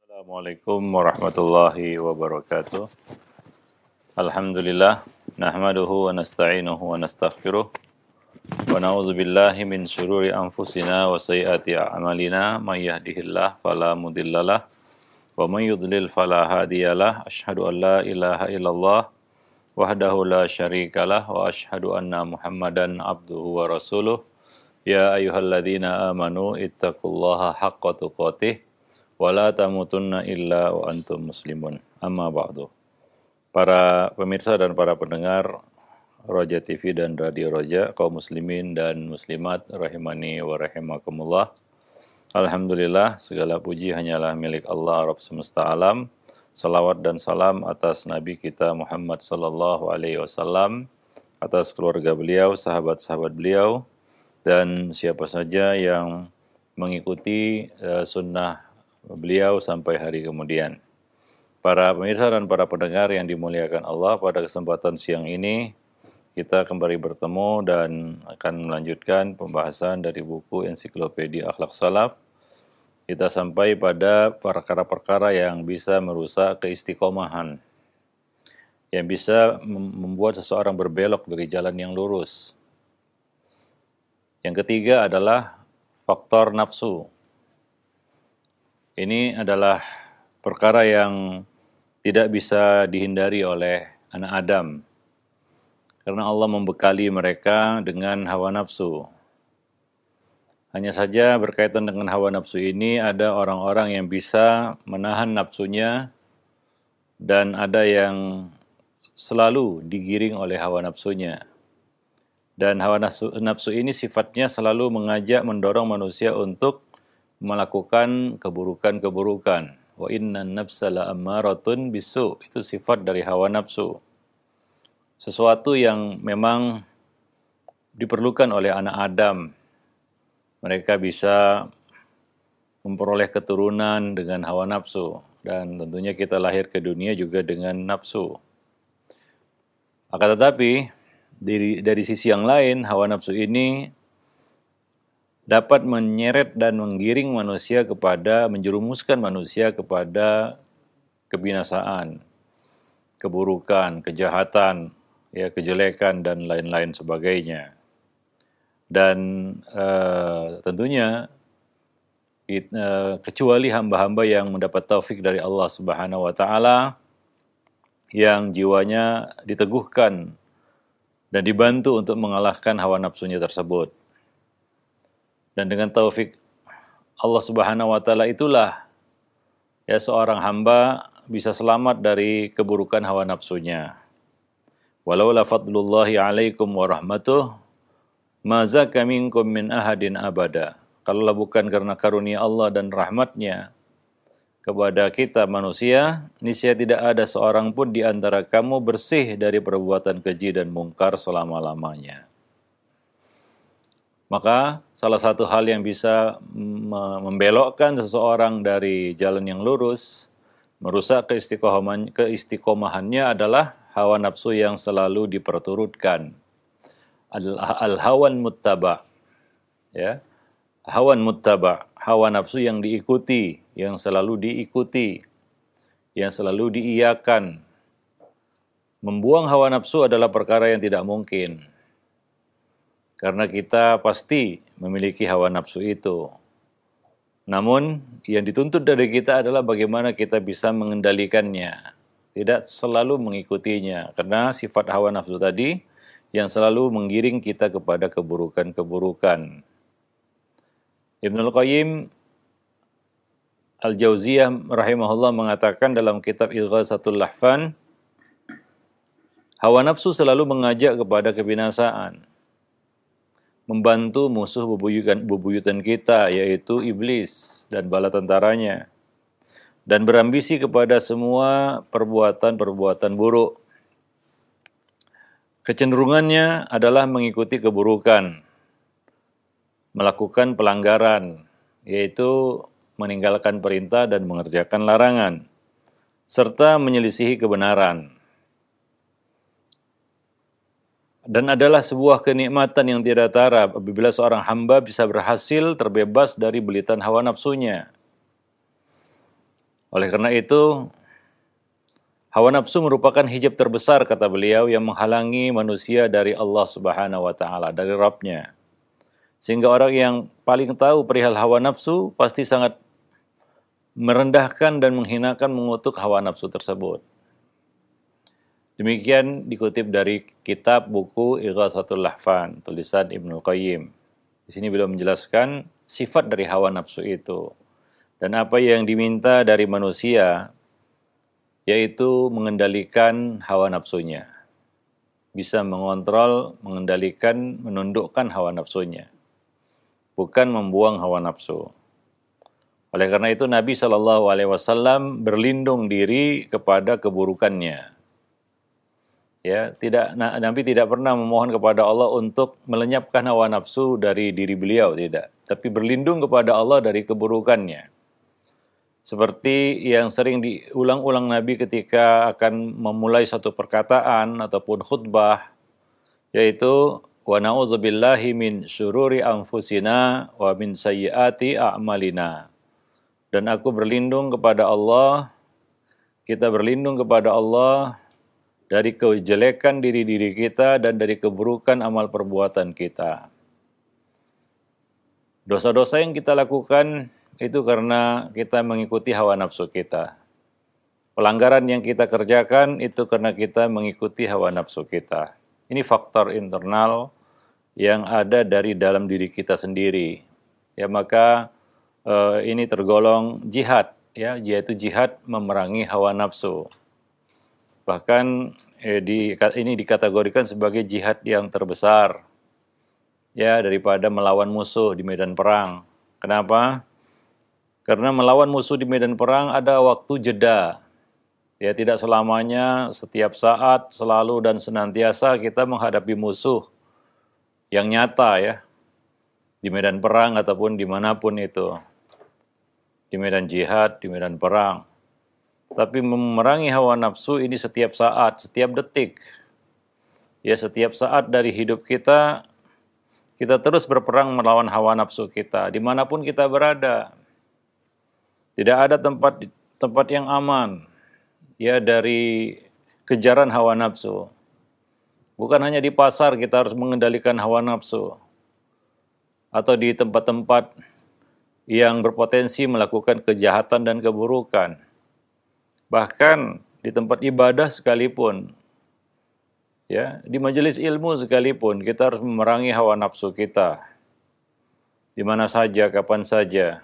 Assalamualaikum warahmatullahi wabarakatuh. Alhamdulillah, nahmaduhu wa nasta'inuhu wa nastaghfiruh. Wa na'udzu billahi min syururi anfusina wa sayyiati a'malina. May yahdihillahu fala mudhillalah wa may yudlil fala hadiyalah. Asyhadu an la ilaha illallah wahdahu la syarikalah wa asyhadu anna Muhammadan abduhu wa rasuluh. Ya ayyuhalladzina amanu ittaqullaha haqqa tuqatih wa la tamutunna illa wa antum muslimun. Amma ba'du. Para pemirsa dan para pendengar Roja TV dan Radio Roja, kaum muslimin dan muslimat rahimani wa rahimakumullah. Alhamdulillah, segala puji hanyalah milik Allah Rabb semesta alam. Salawat dan salam atas Nabi kita Muhammad sallallahu alaihi wasallam, atas keluarga beliau, sahabat-sahabat beliau, dan siapa saja yang mengikuti sunnah beliau sampai hari kemudian. Para pemirsa dan para pendengar yang dimuliakan Allah, pada kesempatan siang ini kita kembali bertemu dan akan melanjutkan pembahasan dari buku Ensiklopedia Akhlak Salaf. Kita sampai pada perkara-perkara yang bisa merusak keistiqomahan, yang bisa membuat seseorang berbelok dari jalan yang lurus. Yang ketiga adalah faktor nafsu. Ini adalah perkara yang tidak bisa dihindari oleh anak Adam, karena Allah membekali mereka dengan hawa nafsu. Hanya saja berkaitan dengan hawa nafsu ini, ada orang-orang yang bisa menahan nafsunya, dan ada yang selalu digiring oleh hawa nafsunya. Dan hawa nafsu ini sifatnya selalu mengajak, mendorong manusia untuk melakukan keburukan-keburukan. Wa innan nafsa la'ammaratun bisu. Itu sifat dari hawa nafsu. Sesuatu yang memang diperlukan oleh anak Adam. Mereka bisa memperoleh keturunan dengan hawa nafsu. Dan tentunya kita lahir ke dunia juga dengan nafsu. Akan tetapi, dari sisi yang lain, hawa nafsu ini dapat menyeret dan menggiring manusia menjerumuskan manusia kepada kebinasaan, keburukan, kejahatan, kejelekan, dan lain-lain sebagainya. Dan tentunya kecuali hamba-hamba yang mendapat taufik dari Allah Subhanahu wa Ta'ala, yang jiwanya diteguhkan dan dibantu untuk mengalahkan hawa nafsunya tersebut. Dan dengan taufik Allah Subhanahu wa Ta'ala itulah seorang hamba bisa selamat dari keburukan hawa nafsunya. Walaula fadlullahi alaikum wa rahmatuh ma zaka minkum min ahadin abada. Kalaulah bukan karena karunia Allah dan rahmatnya kepada kita manusia, niscaya tidak ada seorang pun di antara kamu bersih dari perbuatan keji dan mungkar selama-lamanya. Maka salah satu hal yang bisa membelokkan seseorang dari jalan yang lurus, merusak keistiqomahannya adalah hawa nafsu yang selalu diperturutkan. Al-hawan muttaba. Ya. Hawan muttaba, hawa nafsu yang diikuti, yang selalu diikuti, yang selalu diiyakan. Membuang hawa nafsu adalah perkara yang tidak mungkin. Karena kita pasti memiliki hawa nafsu itu. Namun, yang dituntut dari kita adalah bagaimana kita bisa mengendalikannya. Tidak selalu mengikutinya. Karena sifat hawa nafsu tadi yang selalu menggiring kita kepada keburukan-keburukan. Ibnul Qayyim Al-Jauziyah rahimahullah mengatakan dalam kitab Ighatsatul Lahfan, hawa nafsu selalu mengajak kepada kebinasaan, membantu musuh bebuyutan kita, yaitu iblis dan bala tentaranya, dan berambisi kepada semua perbuatan-perbuatan buruk. Kecenderungannya adalah mengikuti keburukan, melakukan pelanggaran, yaitu meninggalkan perintah dan mengerjakan larangan, serta menyelisihi kebenaran. Dan adalah sebuah kenikmatan yang tiada tara apabila seorang hamba bisa berhasil terbebas dari belitan hawa nafsunya. Oleh karena itu, hawa nafsu merupakan hijab terbesar, kata beliau, yang menghalangi manusia dari Allah Subhanahu wa Ta'ala, dari Rabb-Nya. Sehingga orang yang paling tahu perihal hawa nafsu pasti sangat merendahkan dan menghinakan, mengutuk hawa nafsu tersebut. Demikian dikutip dari kitab buku Ighatsatul Lahfan, tulisan Ibnu Qayyim. Di sini beliau menjelaskan sifat dari hawa nafsu itu dan apa yang diminta dari manusia, yaitu mengendalikan hawa nafsunya. Bisa mengontrol, mengendalikan, menundukkan hawa nafsunya. Bukan membuang hawa nafsu. Oleh karena itu Nabi SAW berlindung diri kepada keburukannya. Ya, Nabi tidak pernah memohon kepada Allah untuk melenyapkan hawa nafsu dari diri beliau, tidak. Tapi berlindung kepada Allah dari keburukannya. Seperti yang sering diulang-ulang Nabi ketika akan memulai satu perkataan ataupun khutbah, yaitu wa na'udzubillahi min syururi anfusina wa min sayyiati a'malina. Dan aku berlindung kepada Allah, kita berlindung kepada Allah dari kejelekan diri-diri kita dan dari keburukan amal perbuatan kita. Dosa-dosa yang kita lakukan itu karena kita mengikuti hawa nafsu kita. Pelanggaran yang kita kerjakan itu karena kita mengikuti hawa nafsu kita. Ini faktor internal yang ada dari dalam diri kita sendiri. Ya, maka ini tergolong jihad, ya, yaitu jihad memerangi hawa nafsu. Bahkan ini dikategorikan sebagai jihad yang terbesar, ya, daripada melawan musuh di medan perang. Kenapa? Karena melawan musuh di medan perang ada waktu jeda. Ya, tidak selamanya, setiap saat, selalu dan senantiasa kita menghadapi musuh yang nyata, ya, di medan perang ataupun dimanapun itu. Di medan jihad, di medan perang. Tapi memerangi hawa nafsu ini setiap saat, setiap detik. Ya, setiap saat dari hidup kita terus berperang melawan hawa nafsu kita, dimanapun kita berada. Tidak ada tempat yang aman, ya, dari kejaran hawa nafsu. Bukan hanya di pasar kita harus mengendalikan hawa nafsu, atau di tempat-tempat yang berpotensi melakukan kejahatan dan keburukan. Bahkan di tempat ibadah sekalipun, ya, di majelis ilmu sekalipun, kita harus memerangi hawa nafsu kita. Di mana saja, kapan saja.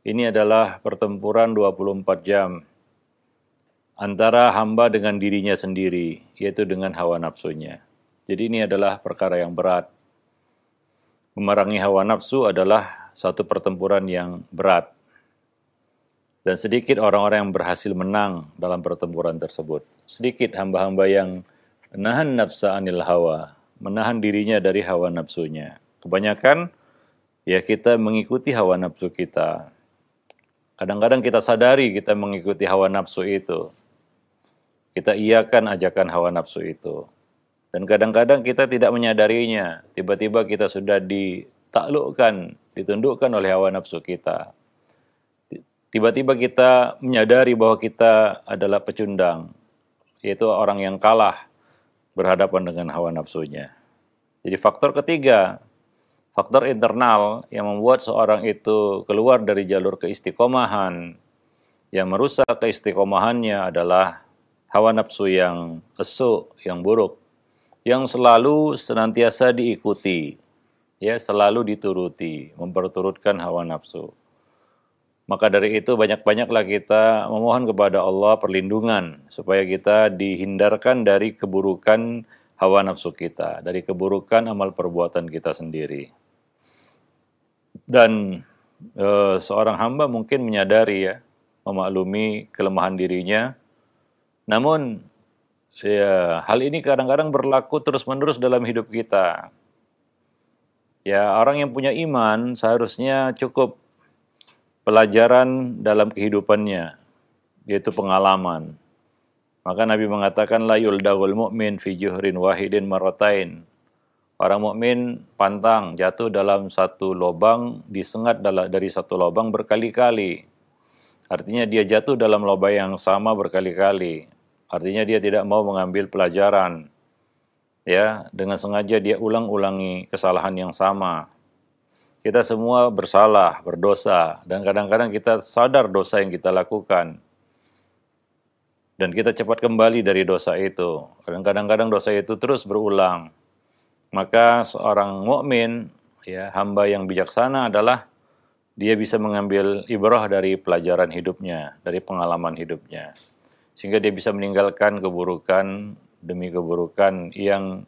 Ini adalah pertempuran 24 jam antara hamba dengan dirinya sendiri, yaitu dengan hawa nafsunya. Jadi ini adalah perkara yang berat. Memerangi hawa nafsu adalah satu pertempuran yang berat. Dan sedikit orang-orang yang berhasil menang dalam pertempuran tersebut. Sedikit hamba-hamba yang menahan nafsa anil hawa, menahan dirinya dari hawa nafsunya. Kebanyakan, ya, kita mengikuti hawa nafsu kita. Kadang-kadang kita sadari kita mengikuti hawa nafsu itu. Kita iakan ajakan hawa nafsu itu. Dan kadang-kadang kita tidak menyadarinya. Tiba-tiba kita sudah ditaklukkan, ditundukkan oleh hawa nafsu kita. Tiba-tiba kita menyadari bahwa kita adalah pecundang, yaitu orang yang kalah berhadapan dengan hawa nafsunya. Jadi faktor ketiga, faktor internal yang membuat seorang itu keluar dari jalur keistiqomahan, yang merusak keistiqomahannya adalah hawa nafsu yang esuk, yang buruk, yang selalu senantiasa diikuti, ya, selalu dituruti, memperturutkan hawa nafsu. Maka dari itu banyak-banyaklah kita memohon kepada Allah perlindungan supaya kita dihindarkan dari keburukan hawa nafsu kita, dari keburukan amal perbuatan kita sendiri. Dan seorang hamba mungkin menyadari, ya, memaklumi kelemahan dirinya. Namun, ya, hal ini kadang-kadang berlaku terus-menerus dalam hidup kita. Ya, orang yang punya iman seharusnya cukup pelajaran dalam kehidupannya, yaitu pengalaman. Maka Nabi mengatakan la yuldagul mu'min fi juhrin wahidin marratain. Orang mukmin pantang jatuh dalam satu lubang, disengat dari satu lubang berkali-kali. Artinya dia jatuh dalam lubang yang sama berkali-kali. Artinya dia tidak mau mengambil pelajaran. Ya, dengan sengaja dia ulang-ulangi kesalahan yang sama. Kita semua bersalah, berdosa, dan kadang-kadang kita sadar dosa yang kita lakukan. Dan kita cepat kembali dari dosa itu. Dan kadang-kadang dosa itu terus berulang. Maka seorang mukmin, ya, hamba yang bijaksana adalah dia bisa mengambil ibrah dari pelajaran hidupnya, dari pengalaman hidupnya. Sehingga dia bisa meninggalkan keburukan demi keburukan yang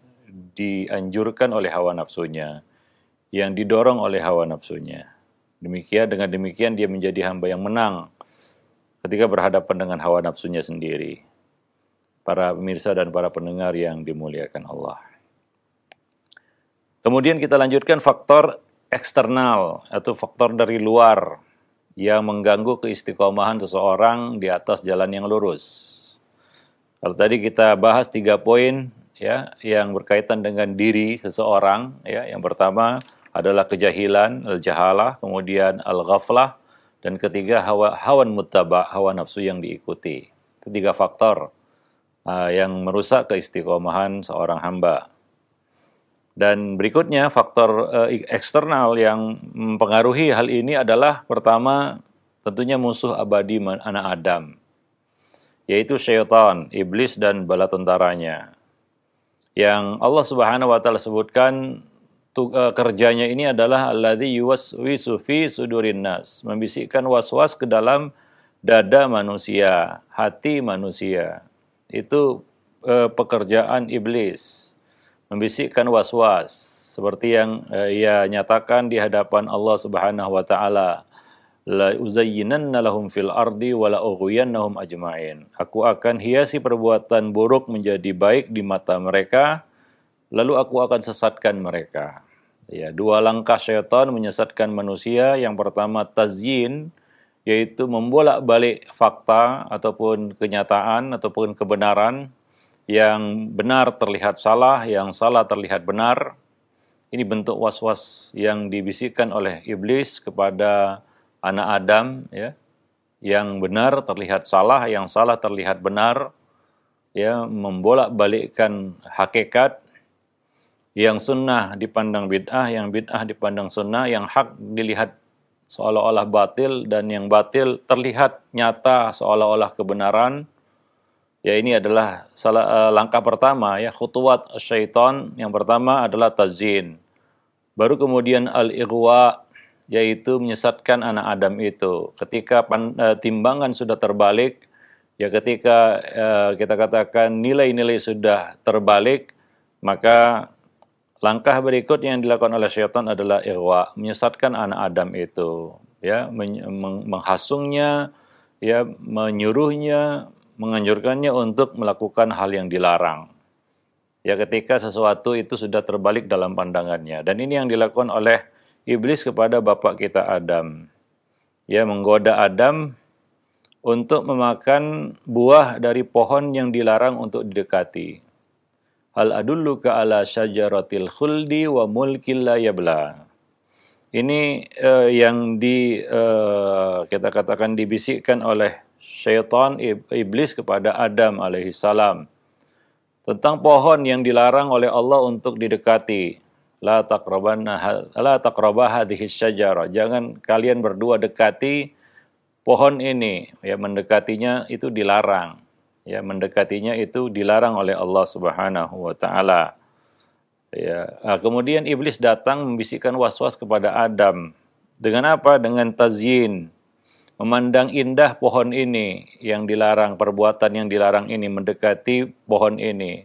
dianjurkan oleh hawa nafsunya, yang didorong oleh hawa nafsunya. Dengan demikian dia menjadi hamba yang menang ketika berhadapan dengan hawa nafsunya sendiri. Para pemirsa dan para pendengar yang dimuliakan Allah. Kemudian kita lanjutkan faktor eksternal atau faktor dari luar yang mengganggu keistiqomahan seseorang di atas jalan yang lurus. Kalau tadi kita bahas 3 poin ya yang berkaitan dengan diri seseorang, ya. Yang pertama adalah kejahilan, al-jahalah, kemudian al-ghaflah, dan ketiga hawan muttaba, hawa nafsu yang diikuti. Ketiga faktor yang merusak keistiqomahan seorang hamba. Dan berikutnya faktor eksternal yang mempengaruhi hal ini adalah pertama tentunya musuh abadi anak Adam, yaitu syaitan, iblis dan bala tentaranya. Yang Allah Subhanahu wa taala sebutkan kerjanya ini adalah alladzi yuwaswisu fi sudurin nas, membisikkan was-was ke dalam dada manusia, hati manusia. Itu pekerjaan iblis, membisikkan was-was seperti yang ia nyatakan di hadapan Allah Subhanahu wa taala, la uzayyinanna lahum fil ardi wa la ughwiyannahum ajma'in. Aku akan hiasi perbuatan buruk menjadi baik di mata mereka, lalu aku akan sesatkan mereka. Ya, 2 langkah syaitan menyesatkan manusia. Yang pertama tazyin, yaitu membolak-balik fakta ataupun kenyataan ataupun kebenaran. Yang benar terlihat salah, yang salah terlihat benar. Ini bentuk was-was yang dibisikkan oleh iblis kepada anak Adam, ya. Yang benar terlihat salah, yang salah terlihat benar, ya, membolak-balikkan hakikat. Yang sunnah dipandang bid'ah, yang bid'ah dipandang sunnah, yang hak dilihat seolah-olah batil, dan yang batil terlihat nyata seolah-olah kebenaran. Ya, ini adalah langkah pertama, ya, khutuwat syaitan. Yang pertama adalah tazyin. Baru kemudian al-ighwa, yaitu menyesatkan anak Adam itu. Ketika timbangan sudah terbalik, ya, ketika kita katakan nilai-nilai sudah terbalik, maka langkah berikut yang dilakukan oleh syaitan adalah ighwa, menyesatkan anak Adam itu, ya, menghasungnya, ya, menyuruhnya, menganjurkannya untuk melakukan hal yang dilarang. Ya, ketika sesuatu itu sudah terbalik dalam pandangannya. Dan ini yang dilakukan oleh iblis kepada bapak kita Adam. Ya, menggoda Adam untuk memakan buah dari pohon yang dilarang untuk didekati. Hal adulluka ala syajaratil khuldi wa mulkil la yabla. Ini yang kita katakan dibisikkan oleh syaitan iblis kepada Adam alaihissalam tentang pohon yang dilarang oleh Allah untuk didekati. La taqrabah hadhihi syajarah. Jangan kalian berdua dekati pohon ini. Ya, mendekatinya itu dilarang. Ya, mendekatinya itu dilarang oleh Allah Subhanahu wa taala. Ya, kemudian iblis datang membisikkan was-was kepada Adam. Dengan apa? Dengan tazyin. Memandang indah pohon ini yang dilarang, perbuatan yang dilarang ini, mendekati pohon ini.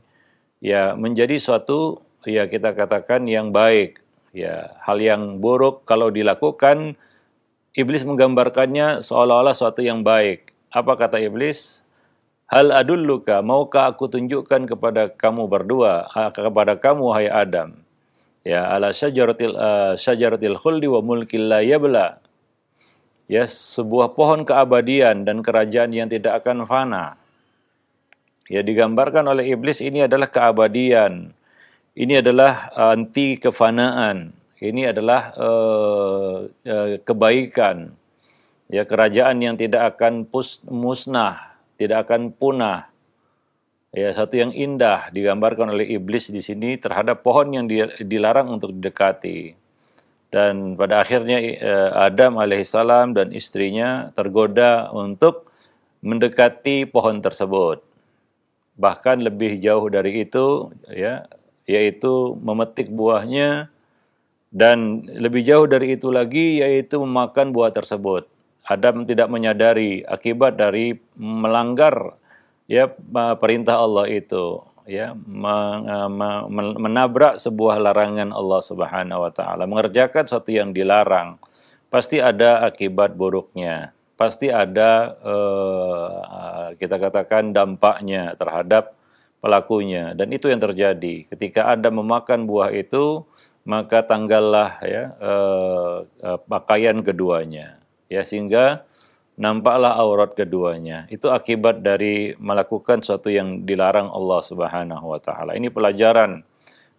Ya, menjadi suatu, ya, kita katakan yang baik. Ya, hal yang buruk kalau dilakukan, iblis menggambarkannya seolah-olah suatu yang baik. Apa kata iblis? Hal adulluka, maukah aku tunjukkan kepada kamu berdua, kepada kamu hai Adam, ya, ala syajaratil khuldi wa mulkil la yabla. Ya, sebuah pohon keabadian dan kerajaan yang tidak akan fana. Ya, digambarkan oleh iblis ini adalah keabadian. Ini adalah anti kefanaan. Ini adalah kebaikan. Ya, kerajaan yang tidak akan musnah, tidak akan punah. Ya, satu yang indah digambarkan oleh iblis di sini terhadap pohon yang dilarang untuk didekati. Dan pada akhirnya Adam alaihissalam dan istrinya tergoda untuk mendekati pohon tersebut. Bahkan lebih jauh dari itu, ya, yaitu memetik buahnya, dan lebih jauh dari itu lagi yaitu memakan buah tersebut. Adam tidak menyadari akibat dari melanggar ya perintah Allah itu, ya, menabrak sebuah larangan Allah Subhanahu wa taala, mengerjakan sesuatu yang dilarang, pasti ada akibat buruknya, pasti ada kita katakan dampaknya terhadap pelakunya, dan itu yang terjadi ketika Adam memakan buah itu, maka tanggallah ya pakaian keduanya, ya, sehingga nampaklah aurat keduanya. Itu akibat dari melakukan sesuatu yang dilarang Allah Subhanahu wa taala. Ini pelajaran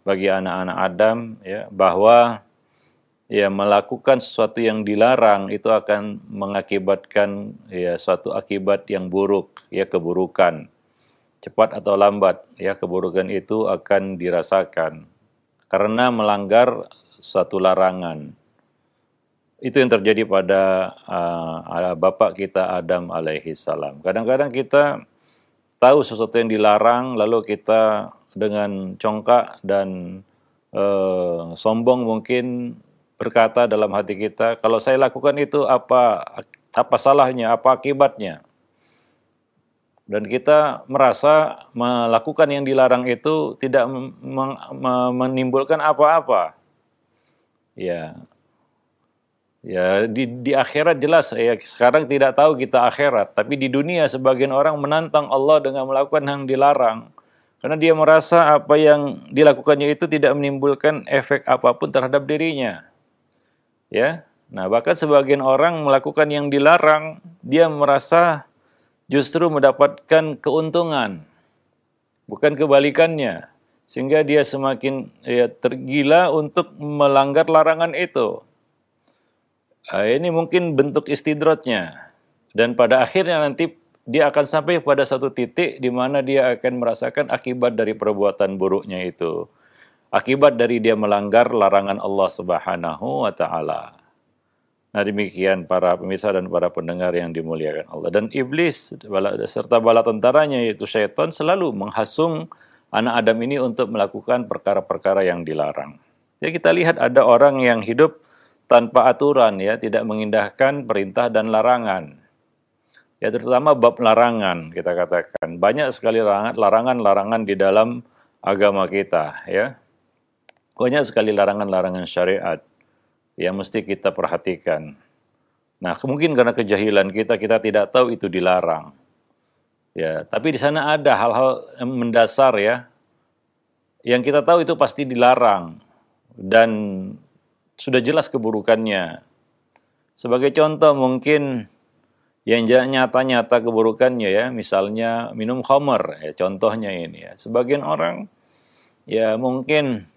bagi anak-anak Adam, ya, bahwa ya melakukan sesuatu yang dilarang itu akan mengakibatkan ya suatu akibat yang buruk, ya, keburukan. Cepat atau lambat, ya, keburukan itu akan dirasakan karena melanggar suatu larangan. Itu yang terjadi pada bapak kita Adam alaihi salam. Kadang-kadang kita tahu sesuatu yang dilarang, lalu kita dengan congkak dan sombong mungkin berkata dalam hati kita, kalau saya lakukan itu apa salahnya, apa akibatnya? Dan kita merasa melakukan yang dilarang itu tidak menimbulkan apa-apa. Ya. Ya, di akhirat jelas, ya, sekarang tidak tahu kita akhirat, tapi di dunia sebagian orang menantang Allah dengan melakukan yang dilarang karena dia merasa apa yang dilakukannya itu tidak menimbulkan efek apapun terhadap dirinya. Ya. Nah, bahkan sebagian orang melakukan yang dilarang, dia merasa justru mendapatkan keuntungan, bukan kebalikannya, sehingga dia semakin tergila untuk melanggar larangan itu. Ini mungkin bentuk istidratnya, dan pada akhirnya nanti dia akan sampai pada satu titik di mana dia akan merasakan akibat dari perbuatan buruknya itu, akibat dari dia melanggar larangan Allah Subhanahu wa taala. Nah, demikian para pemirsa dan para pendengar yang dimuliakan Allah. Dan iblis serta bala tentaranya yaitu syaitan selalu menghasung anak Adam ini untuk melakukan perkara-perkara yang dilarang. Ya, kita lihat ada orang yang hidup tanpa aturan, ya, tidak mengindahkan perintah dan larangan. Ya, terutama bab larangan, kita katakan. Banyak sekali larangan-larangan di dalam agama kita, ya. Banyak sekali larangan-larangan syariat yang mesti kita perhatikan. Nah, mungkin karena kejahilan kita tidak tahu itu dilarang. Ya, tapi di sana ada hal-hal mendasar, ya, yang kita tahu itu pasti dilarang dan sudah jelas keburukannya. Sebagai contoh mungkin yang nyata-nyata keburukannya, ya, misalnya minum khamar, ya, contohnya ini, ya. Sebagian orang ya mungkin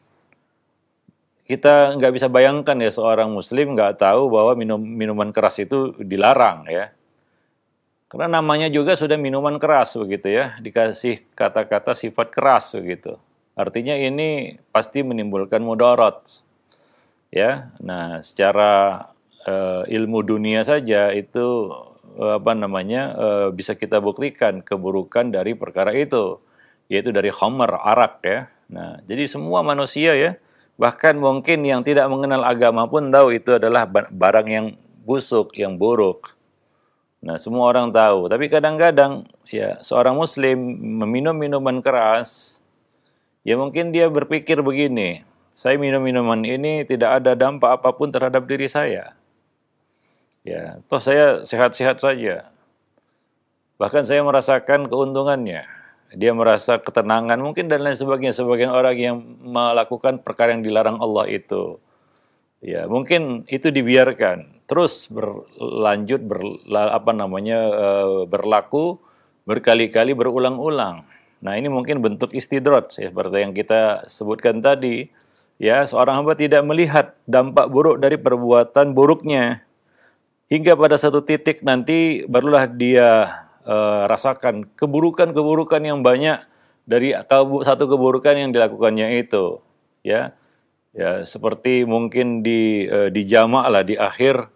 kita nggak bisa bayangkan, ya, seorang muslim nggak tahu bahwa minuman keras itu dilarang, ya. Karena namanya juga sudah minuman keras begitu, ya, dikasih kata-kata sifat keras begitu. Artinya ini pasti menimbulkan mudarat. Ya, nah secara ilmu dunia saja itu bisa kita buktikan keburukan dari perkara itu, yaitu dari khamar, arak, ya. Nah, jadi semua manusia, ya, bahkan mungkin yang tidak mengenal agama pun tahu itu adalah barang yang busuk, yang buruk. Nah, semua orang tahu, tapi kadang-kadang, ya, seorang muslim meminum minuman keras, ya mungkin dia berpikir begini, saya minum minuman ini tidak ada dampak apapun terhadap diri saya. Ya, toh saya sehat-sehat saja. Bahkan saya merasakan keuntungannya. Dia merasa ketenangan mungkin dan lain sebagainya. Sebagian orang yang melakukan perkara yang dilarang Allah itu, ya, mungkin itu dibiarkan terus berlanjut berlaku berkali-kali berulang-ulang. Nah, ini mungkin bentuk istidrat, ya, seperti yang kita sebutkan tadi. Ya, seorang hamba tidak melihat dampak buruk dari perbuatan buruknya. hingga pada satu titik nanti barulah dia rasakan keburukan-keburukan yang banyak dari satu keburukan yang dilakukannya itu, ya. Ya, seperti mungkin dijamak lah di akhir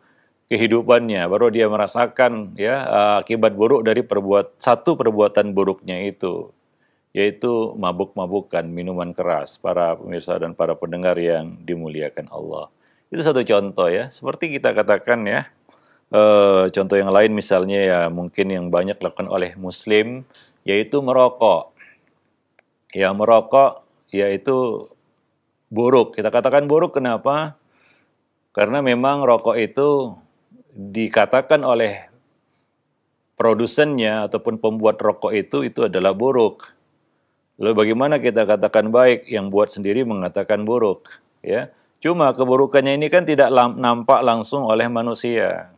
kehidupannya, baru dia merasakan ya akibat buruk dari satu perbuatan buruknya itu, yaitu mabuk-mabukan, minuman keras. Para pemirsa dan para pendengar yang dimuliakan Allah. Itu satu contoh ya, seperti kita katakan ya. Contoh yang lain misalnya ya mungkin yang banyak dilakukan oleh Muslim, yaitu merokok. Ya merokok yaitu buruk. Kita katakan buruk kenapa? Karena memang rokok itu dikatakan oleh produsennya ataupun pembuat rokok itu adalah buruk. Lalu bagaimana kita katakan baik? Yang buat sendiri mengatakan buruk, ya. Cuma keburukannya ini kan tidak nampak langsung oleh manusia.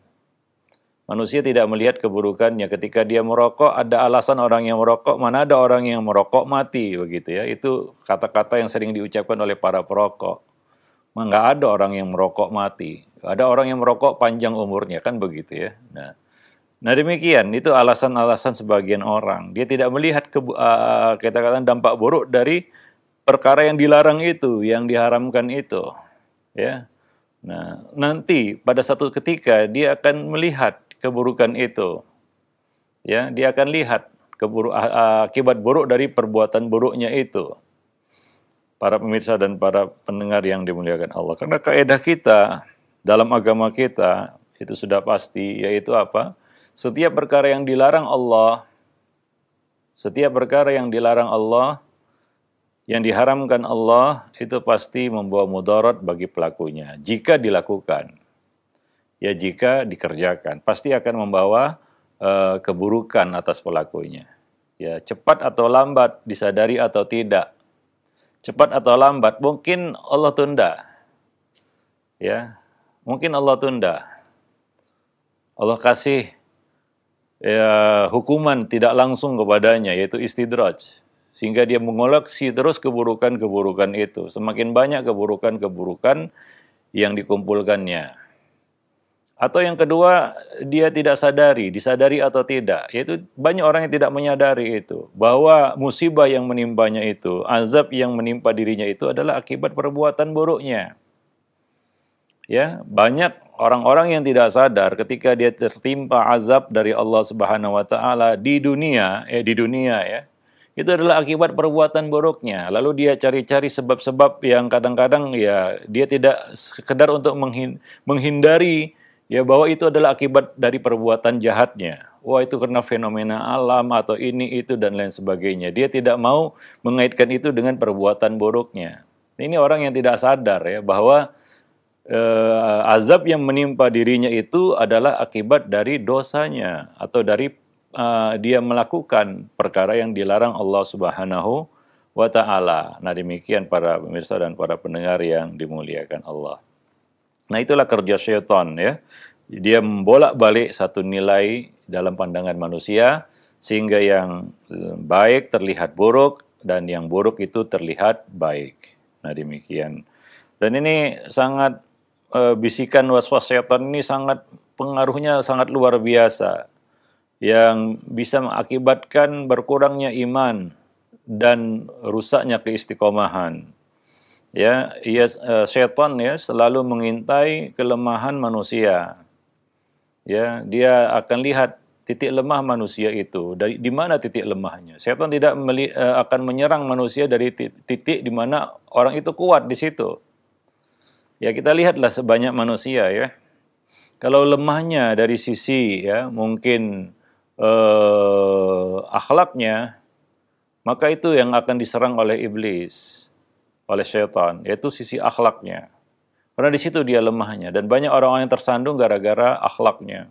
Manusia tidak melihat keburukannya. Ketika dia merokok, ada alasan orang yang merokok, mana ada orang yang merokok mati, begitu ya. Itu kata-kata yang sering diucapkan oleh para perokok. Nggak ada orang yang merokok mati. Ada orang yang merokok panjang umurnya, kan begitu ya. Nah demikian, itu alasan-alasan sebagian orang. Dia tidak melihat kita katakan dampak buruk dari perkara yang dilarang itu, yang diharamkan itu, ya. Nah, nanti pada satu ketika dia akan melihat keburukan itu. Ya, dia akan lihat akibat buruk dari perbuatan buruknya itu. Para pemirsa dan para pendengar yang dimuliakan Allah. Karena kaidah kita dalam agama kita itu sudah pasti, yaitu apa? Setiap perkara yang dilarang Allah, yang diharamkan Allah, itu pasti membawa mudarat bagi pelakunya. Jika dilakukan, ya jika dikerjakan, pasti akan membawa keburukan atas pelakunya. Ya, cepat atau lambat, disadari atau tidak. Cepat atau lambat, mungkin Allah tunda. Ya, mungkin Allah tunda. Allah kasih ya, hukuman tidak langsung kepadanya, yaitu istidraj. Sehingga dia mengoleksi terus keburukan-keburukan itu. Semakin banyak keburukan-keburukan yang dikumpulkannya. Atau yang kedua, dia tidak disadari atau tidak. Yaitu banyak orang yang tidak menyadari itu. Bahwa musibah yang menimpanya itu, azab yang menimpa dirinya itu adalah akibat perbuatan buruknya. Ya, banyak orang-orang yang tidak sadar ketika dia tertimpa azab dari Allah Subhanahu wa taala di dunia ya. Itu adalah akibat perbuatan buruknya. Lalu dia cari-cari sebab-sebab yang kadang-kadang ya dia tidak sekedar untuk menghindari ya bahwa itu adalah akibat dari perbuatan jahatnya. Wah, itu karena fenomena alam atau ini itu dan lain sebagainya. Dia tidak mau mengaitkan itu dengan perbuatan buruknya. Ini orang yang tidak sadar ya bahwa azab yang menimpa dirinya itu adalah akibat dari dosanya atau dari dia melakukan perkara yang dilarang Allah Subhanahu wa taala. Nah, demikian para pemirsa dan para pendengar yang dimuliakan Allah. Nah, itulah kerja syaitan ya. Dia membolak-balik satu nilai dalam pandangan manusia sehingga yang baik terlihat buruk dan yang buruk itu terlihat baik. Nah, demikian. Dan ini sangat bisikan was-was syaitan ini pengaruhnya sangat luar biasa, yang bisa mengakibatkan berkurangnya iman dan rusaknya keistiqomahan. Ya, syaitan ya selalu mengintai kelemahan manusia. Ya, dia akan lihat titik lemah manusia itu. Di mana titik lemahnya? Syaitan tidak akan menyerang manusia dari titik di mana orang itu kuat di situ. Ya, kita lihatlah sebanyak manusia ya. Kalau lemahnya dari sisi ya mungkin akhlaknya, maka itu yang akan diserang oleh iblis, oleh syaitan, yaitu sisi akhlaknya. Karena di situ dia lemahnya dan banyak orang-orang yang tersandung gara-gara akhlaknya.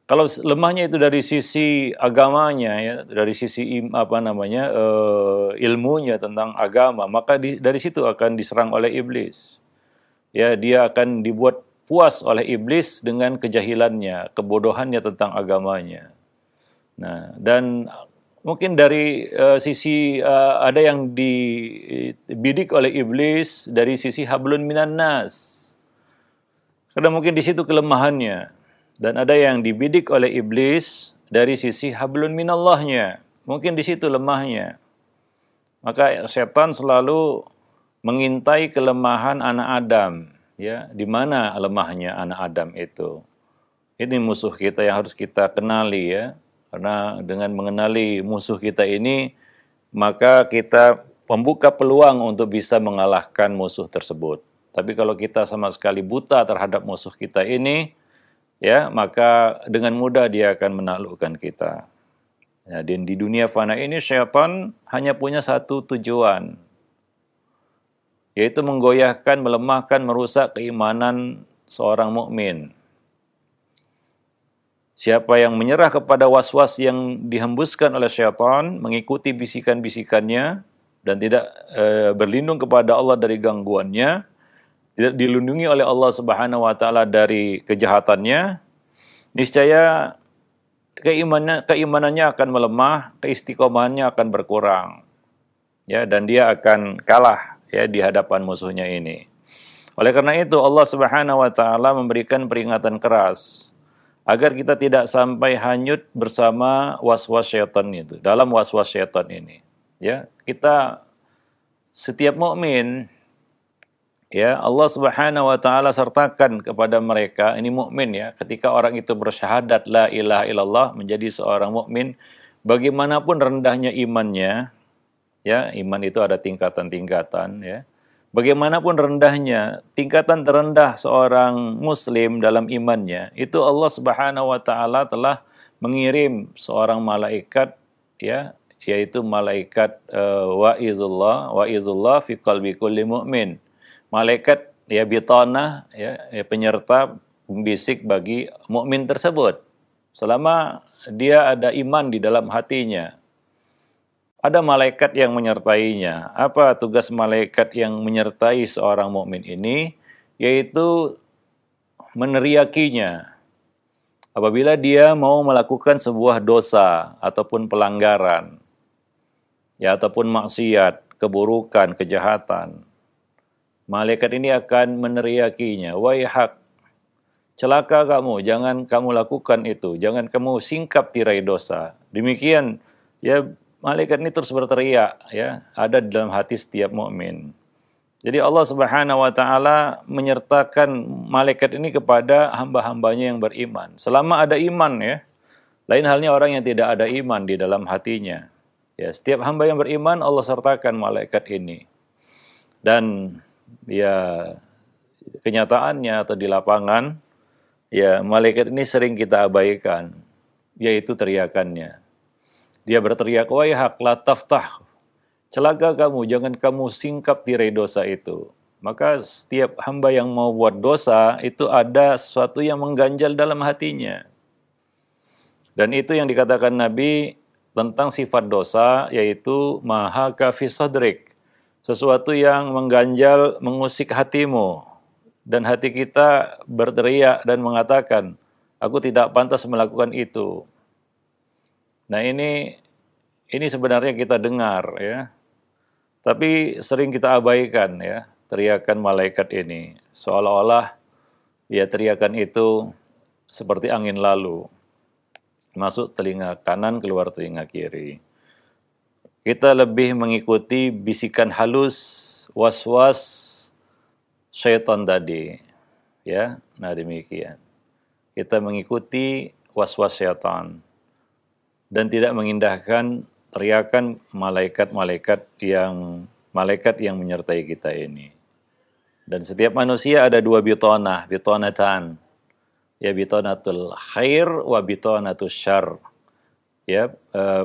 Kalau lemahnya itu dari sisi agamanya ya, dari sisi ilmunya tentang agama, maka dari situ akan diserang oleh iblis. Ya, dia akan dibuat puas oleh iblis dengan kejahilannya, kebodohannya tentang agamanya. Nah, dan mungkin dari sisi ada yang dibidik oleh iblis dari sisi hablun minan nas. Karena mungkin di situ kelemahannya. Dan ada yang dibidik oleh iblis dari sisi hablun minallahnya. Mungkin di situ lemahnya. Maka setan selalu mengintai kelemahan anak Adam, ya, di mana lemahnya anak Adam itu. Ini musuh kita yang harus kita kenali, ya. Karena dengan mengenali musuh kita ini, maka kita membuka peluang untuk bisa mengalahkan musuh tersebut. Tapi kalau kita sama sekali buta terhadap musuh kita ini, ya, maka dengan mudah dia akan menaklukkan kita. Ya, dan di dunia fana ini syaitan hanya punya satu tujuan, yaitu menggoyahkan, melemahkan, merusak keimanan seorang mukmin. Siapa yang menyerah kepada was-was yang dihembuskan oleh syaitan, mengikuti bisikan-bisikannya, dan tidak berlindung kepada Allah dari gangguannya, tidak dilindungi oleh Allah Subhanahu wa taala dari kejahatannya, niscaya keimanannya akan melemah, keistiqomahannya akan berkurang. Ya, dan dia akan kalah, ya, di hadapan musuhnya ini. Oleh karena itu Allah Subhanahu wa taala memberikan peringatan keras agar kita tidak sampai hanyut bersama was-was syaitan itu, dalam was-was syaitan ini. Ya, kita setiap mukmin, ya, Allah Subhanahu wa taala sertakan kepada mereka, ini mukmin, ya, ketika orang itu bersyahadat la ilaha illallah, menjadi seorang mukmin, bagaimanapun rendahnya imannya, ya, iman itu ada tingkatan-tingkatan, ya. Bagaimanapun rendahnya, tingkatan terendah seorang muslim dalam imannya, itu Allah Subhanahu wa taala telah mengirim seorang malaikat, ya, yaitu malaikat wa'izullah fi qalbi kulli mu'min. Malaikat, ya, bitanah, ya, penyerta pembisik bagi mukmin tersebut selama dia ada iman di dalam hatinya. Ada malaikat yang menyertainya. Apa tugas malaikat yang menyertai seorang mukmin ini? Yaitu meneriakinya apabila dia mau melakukan sebuah dosa ataupun pelanggaran, ya, ataupun maksiat, keburukan, kejahatan. Malaikat ini akan meneriakinya, waihak, celaka kamu, jangan kamu lakukan itu, jangan kamu singkap tirai dosa. Demikian, ya, malaikat ini terus berteriak, ya, ada di dalam hati setiap mukmin. Jadi Allah Subhanahu wa taala menyertakan malaikat ini kepada hamba-hambanya yang beriman. Selama ada iman, ya. Lain halnya orang yang tidak ada iman di dalam hatinya. Ya, setiap hamba yang beriman Allah sertakan malaikat ini. Dan, ya, kenyataannya atau di lapangan, ya, malaikat ini sering kita abaikan, yaitu teriakannya. Dia berteriak, waihak la taftah, celaka kamu, jangan kamu singkap tirai dosa itu. Maka setiap hamba yang mau buat dosa, itu ada sesuatu yang mengganjal dalam hatinya. Dan itu yang dikatakan Nabi tentang sifat dosa, yaitu mahaka fi sadrik, sesuatu yang mengganjal, mengusik hatimu. Dan hati kita berteriak dan mengatakan, aku tidak pantas melakukan itu. Nah, ini sebenarnya kita dengar, ya. Tapi sering kita abaikan, ya, teriakan malaikat ini. Seolah-olah, ya, teriakan itu seperti angin lalu. Masuk telinga kanan, keluar telinga kiri. Kita lebih mengikuti bisikan halus, was-was syaitan tadi, ya. Nah, demikian. Kita mengikuti was-was syaitan dan tidak mengindahkan teriakan malaikat yang menyertai kita ini. Dan setiap manusia ada dua bitonah, bitonatan, ya, bitonatul khair wa bitonatul syarr, ya,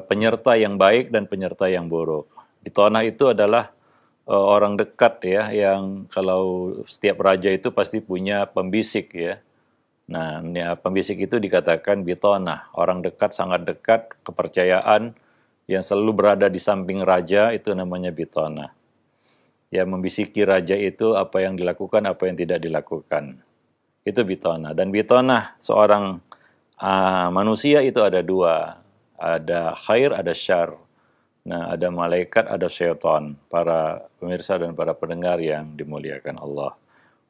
penyerta yang baik dan penyerta yang buruk. Bitonah itu adalah orang dekat, ya, yang kalau setiap raja itu pasti punya pembisik, ya. Nah, ya, pembisik itu dikatakan bitonah, orang dekat, sangat dekat, kepercayaan, yang selalu berada di samping raja, itu namanya bitonah. Ya, membisiki raja itu apa yang dilakukan, apa yang tidak dilakukan. Itu bitonah. Dan bitonah seorang manusia itu ada dua. Ada khair, ada syarr. Nah, ada malaikat, ada syaitan. Para pemirsa dan para pendengar yang dimuliakan Allah.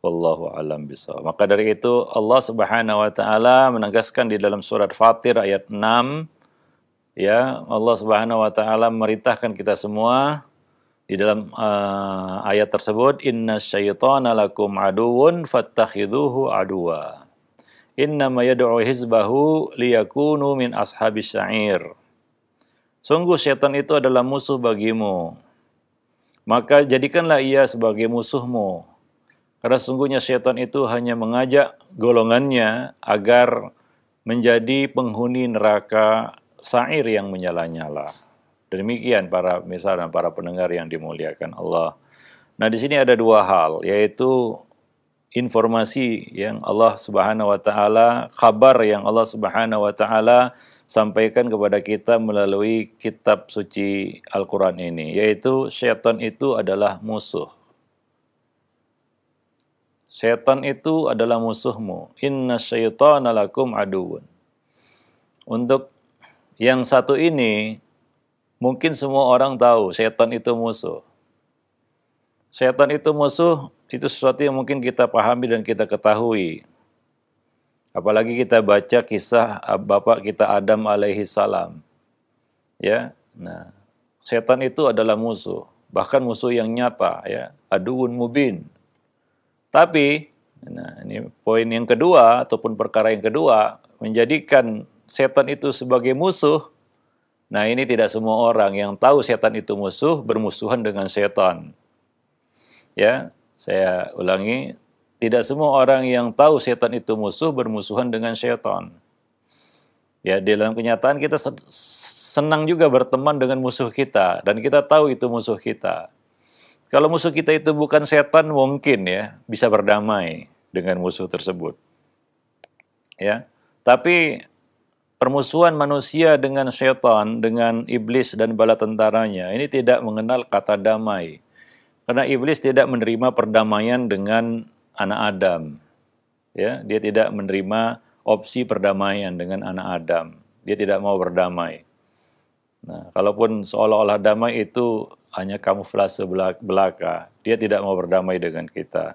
Wallahu alam bishawab. Maka dari itu Allah Subhanahu wa taala menegaskan di dalam surat Fatir ayat 6, ya, Allah Subhanahu wa taala memerintahkan kita semua di dalam ayat tersebut, innasyaitana lakum aduwwun fattakhidhuhu aduwa. Innama yad'u hizbahu liyakunu min ashabis sa'ir. Sungguh syaitan itu adalah musuh bagimu, maka jadikanlah ia sebagai musuhmu. Karena sungguhnya syaitan itu hanya mengajak golongannya agar menjadi penghuni neraka sa'ir yang menyala-nyala. Demikian para pemirsa dan para pendengar yang dimuliakan Allah. Nah, di sini ada dua hal, yaitu informasi yang Allah Subhanahu wa taala, kabar yang Allah Subhanahu wa taala sampaikan kepada kita melalui kitab suci Al-Qur'an ini, yaitu syaitan itu adalah musuh. Syaitan itu adalah musuhmu. Inna syaitana lakum aduun. Untuk yang satu ini, mungkin semua orang tahu syaitan itu musuh. Syaitan itu musuh, itu sesuatu yang mungkin kita pahami dan kita ketahui. Apalagi kita baca kisah bapak kita Adam alaihi salam. Ya. Nah, syaitan itu adalah musuh, bahkan musuh yang nyata, ya, aduun mubin. Tapi, nah, ini poin yang kedua ataupun perkara yang kedua, menjadikan setan itu sebagai musuh. Nah, ini tidak semua orang yang tahu setan itu musuh bermusuhan dengan setan. Ya, saya ulangi, tidak semua orang yang tahu setan itu musuh bermusuhan dengan setan. Ya, di dalam kenyataan kita senang juga berteman dengan musuh kita dan kita tahu itu musuh kita. Kalau musuh kita itu bukan setan, mungkin ya bisa berdamai dengan musuh tersebut. Ya, tapi permusuhan manusia dengan setan, dengan iblis dan bala tentaranya, ini tidak mengenal kata damai. Karena iblis tidak menerima perdamaian dengan anak Adam. Ya, dia tidak menerima opsi perdamaian dengan anak Adam. Dia tidak mau berdamai. Nah, kalaupun seolah-olah damai itu hanya kamuflase belaka, dia tidak mau berdamai dengan kita.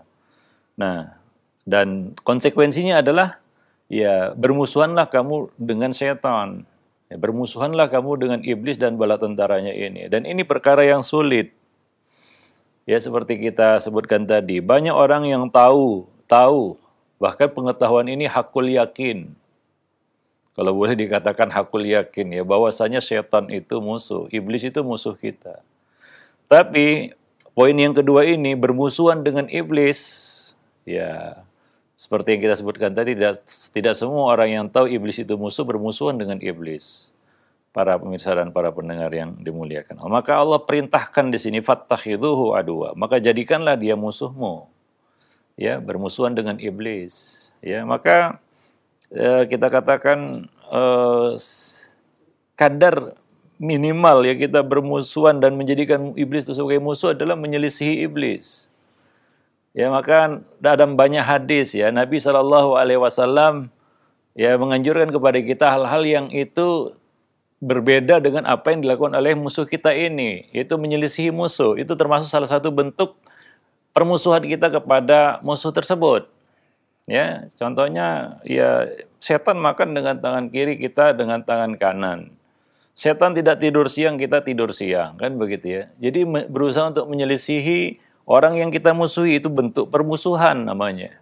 Nah, dan konsekuensinya adalah, ya, bermusuhanlah kamu dengan setan. Ya, bermusuhanlah kamu dengan iblis dan bala tentaranya ini. Dan ini perkara yang sulit. Ya, seperti kita sebutkan tadi, banyak orang yang tahu, bahkan pengetahuan ini hakul yakin. Kalau boleh dikatakan hakul yakin, ya, bahwasanya setan itu musuh, iblis itu musuh kita. Tapi poin yang kedua ini, bermusuhan dengan iblis, ya, seperti yang kita sebutkan tadi, tidak semua orang yang tahu iblis itu musuh bermusuhan dengan iblis. Para pemirsa dan para pendengar yang dimuliakan Allah. Maka Allah perintahkan di sini, fattakhidhuhu aduwa. Maka jadikanlah dia musuhmu. Ya, bermusuhan dengan iblis. Ya, maka kita katakan kadar minimal ya kita bermusuhan dan menjadikan iblis itu sebagai musuh adalah menyelisihi iblis. Ya, maka dalam banyak hadis ya Nabi SAW ya menganjurkan kepada kita hal-hal yang itu berbeda dengan apa yang dilakukan oleh musuh kita ini, yaitu menyelisihi musuh. Itu termasuk salah satu bentuk permusuhan kita kepada musuh tersebut. Ya, contohnya ya setan makan dengan tangan kiri, kita dengan tangan kanan. Setan tidak tidur siang, kita tidur siang, kan begitu ya. Jadi berusaha untuk menyelisihi orang yang kita musuhi, itu bentuk permusuhan namanya.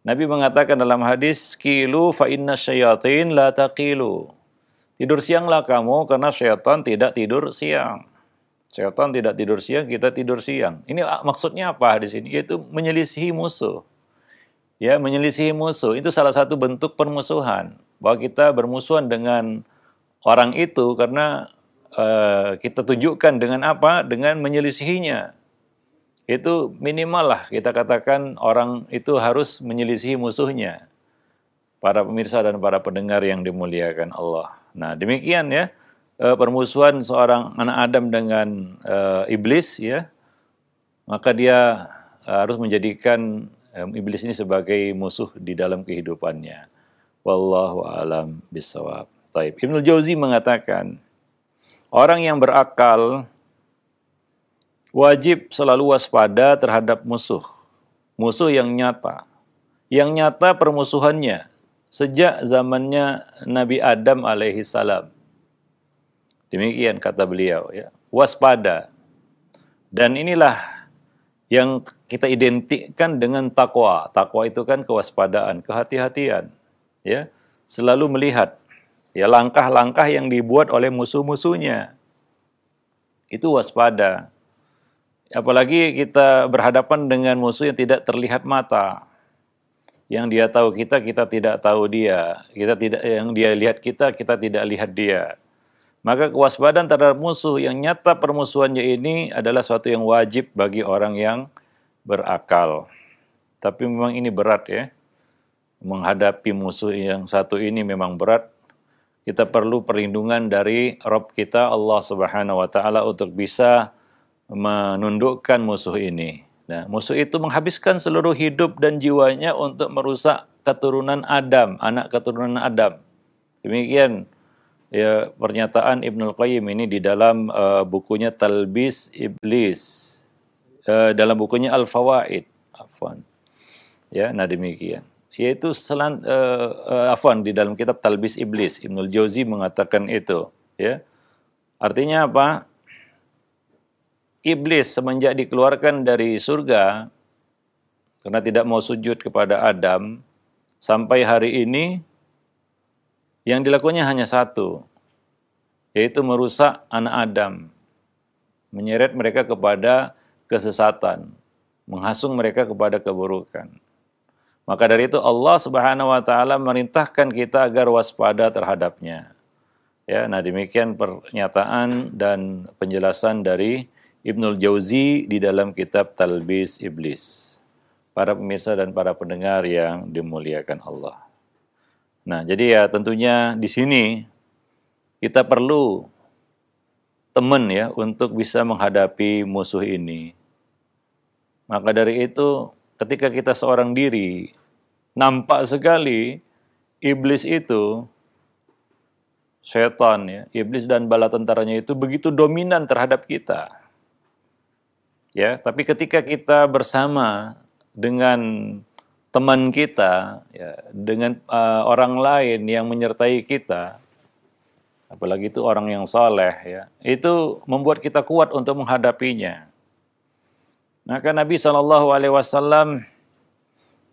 Nabi mengatakan dalam hadis, "Qilu fa inna syayatin la taqilu." Tidur sianglah kamu karena syaitan tidak tidur siang. Syaitan tidak tidur siang, kita tidur siang. Ini maksudnya apa di sini? Yaitu menyelisihi musuh. Ya, menyelisihi musuh itu salah satu bentuk permusuhan. Bahwa kita bermusuhan dengan orang itu karena kita tunjukkan dengan apa? Dengan menyelisihinya. Itu minimal lah kita katakan orang itu harus menyelisihi musuhnya. Para pemirsa dan para pendengar yang dimuliakan Allah. Nah, demikian ya permusuhan seorang anak Adam dengan iblis ya. Maka dia harus menjadikan iblis ini sebagai musuh di dalam kehidupannya. Wallahu a'lam bishawab. Taib. Ibnu Jauzi mengatakan, orang yang berakal wajib selalu waspada terhadap musuh. musuh yang nyata. Yang nyata permusuhannya sejak zamannya Nabi Adam alaihi salam. Demikian kata beliau, ya. Waspada. Dan inilah yang kita identikkan dengan takwa. Takwa itu kan kewaspadaan, kehati-hatian, ya. Selalu melihat ya langkah-langkah yang dibuat oleh musuh-musuhnya. Itu waspada. Apalagi kita berhadapan dengan musuh yang tidak terlihat mata. Yang dia tahu kita, kita tidak tahu dia. Yang dia lihat kita, kita tidak lihat dia. Maka kewaspadaan terhadap musuh yang nyata permusuhannya ini adalah suatu yang wajib bagi orang yang berakal. Tapi memang ini berat ya. Menghadapi musuh yang satu ini memang berat. Kita perlu perlindungan dari Rabb kita Allah Subhanahu wa taala untuk bisa menundukkan musuh ini. Nah, musuh itu menghabiskan seluruh hidup dan jiwanya untuk merusak keturunan Adam, anak keturunan Adam. Demikian ya pernyataan Ibnul Qayyim ini di dalam bukunya Talbis Iblis, dalam bukunya Al-Fawaid, afwan. Ya, nah demikian. Yaitu afwan di dalam kitab Talbis Iblis, Ibnul Jauzi mengatakan itu, ya. Artinya apa? Iblis semenjak dikeluarkan dari surga karena tidak mau sujud kepada Adam, sampai hari ini yang dilakukannya hanya satu, yaitu merusak anak Adam, menyeret mereka kepada kesesatan, menghasung mereka kepada keburukan. Maka dari itu Allah Subhanahu wa taala merintahkan kita agar waspada terhadapnya. Ya, nah demikian pernyataan dan penjelasan dari Ibnul Jauzi di dalam kitab Talbis Iblis. Para pemirsa dan para pendengar yang dimuliakan Allah. Nah, jadi ya tentunya di sini kita perlu teman ya untuk bisa menghadapi musuh ini. Maka dari itu ketika kita seorang diri, nampak sekali iblis itu, setan ya, iblis dan bala tentaranya itu begitu dominan terhadap kita. Ya, tapi ketika kita bersama dengan teman kita, ya, dengan orang lain yang menyertai kita, apalagi itu orang yang saleh, ya, itu membuat kita kuat untuk menghadapinya. Maka Nabi SAW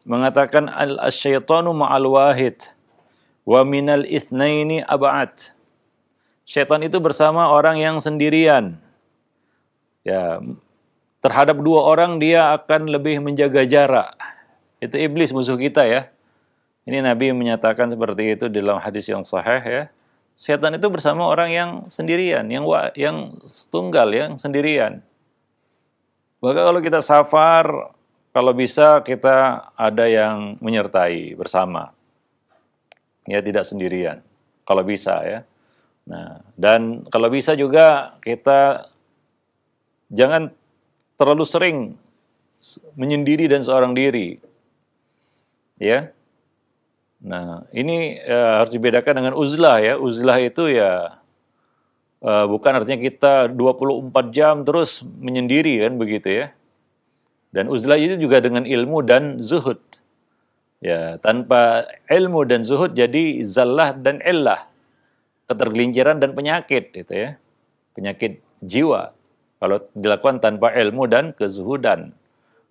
mengatakan al-syaitanu ma'al wahid wa minal itsnaini ab'ad. Syaitan itu bersama orang yang sendirian. Ya, terhadap dua orang dia akan lebih menjaga jarak. Itu iblis musuh kita ya. Ini Nabi menyatakan seperti itu dalam hadis yang sahih ya. Syaitan itu bersama orang yang sendirian, yang tunggal, yang sendirian. Maka kalau kita safar, kalau bisa kita ada yang menyertai bersama. Ya, tidak sendirian. Kalau bisa ya. Nah, dan kalau bisa juga kita jangan terlalu sering menyendiri dan seorang diri. Ya. Nah, ini harus dibedakan dengan uzlah ya. Uzlah itu ya bukan artinya kita 24 jam terus menyendiri kan begitu ya. Dan uzlah itu juga dengan ilmu dan zuhud. Ya, tanpa ilmu dan zuhud jadi zallah dan illah. Ketergelinciran dan penyakit gitu ya. Penyakit jiwa. Kalau dilakukan tanpa ilmu dan kezuhudan.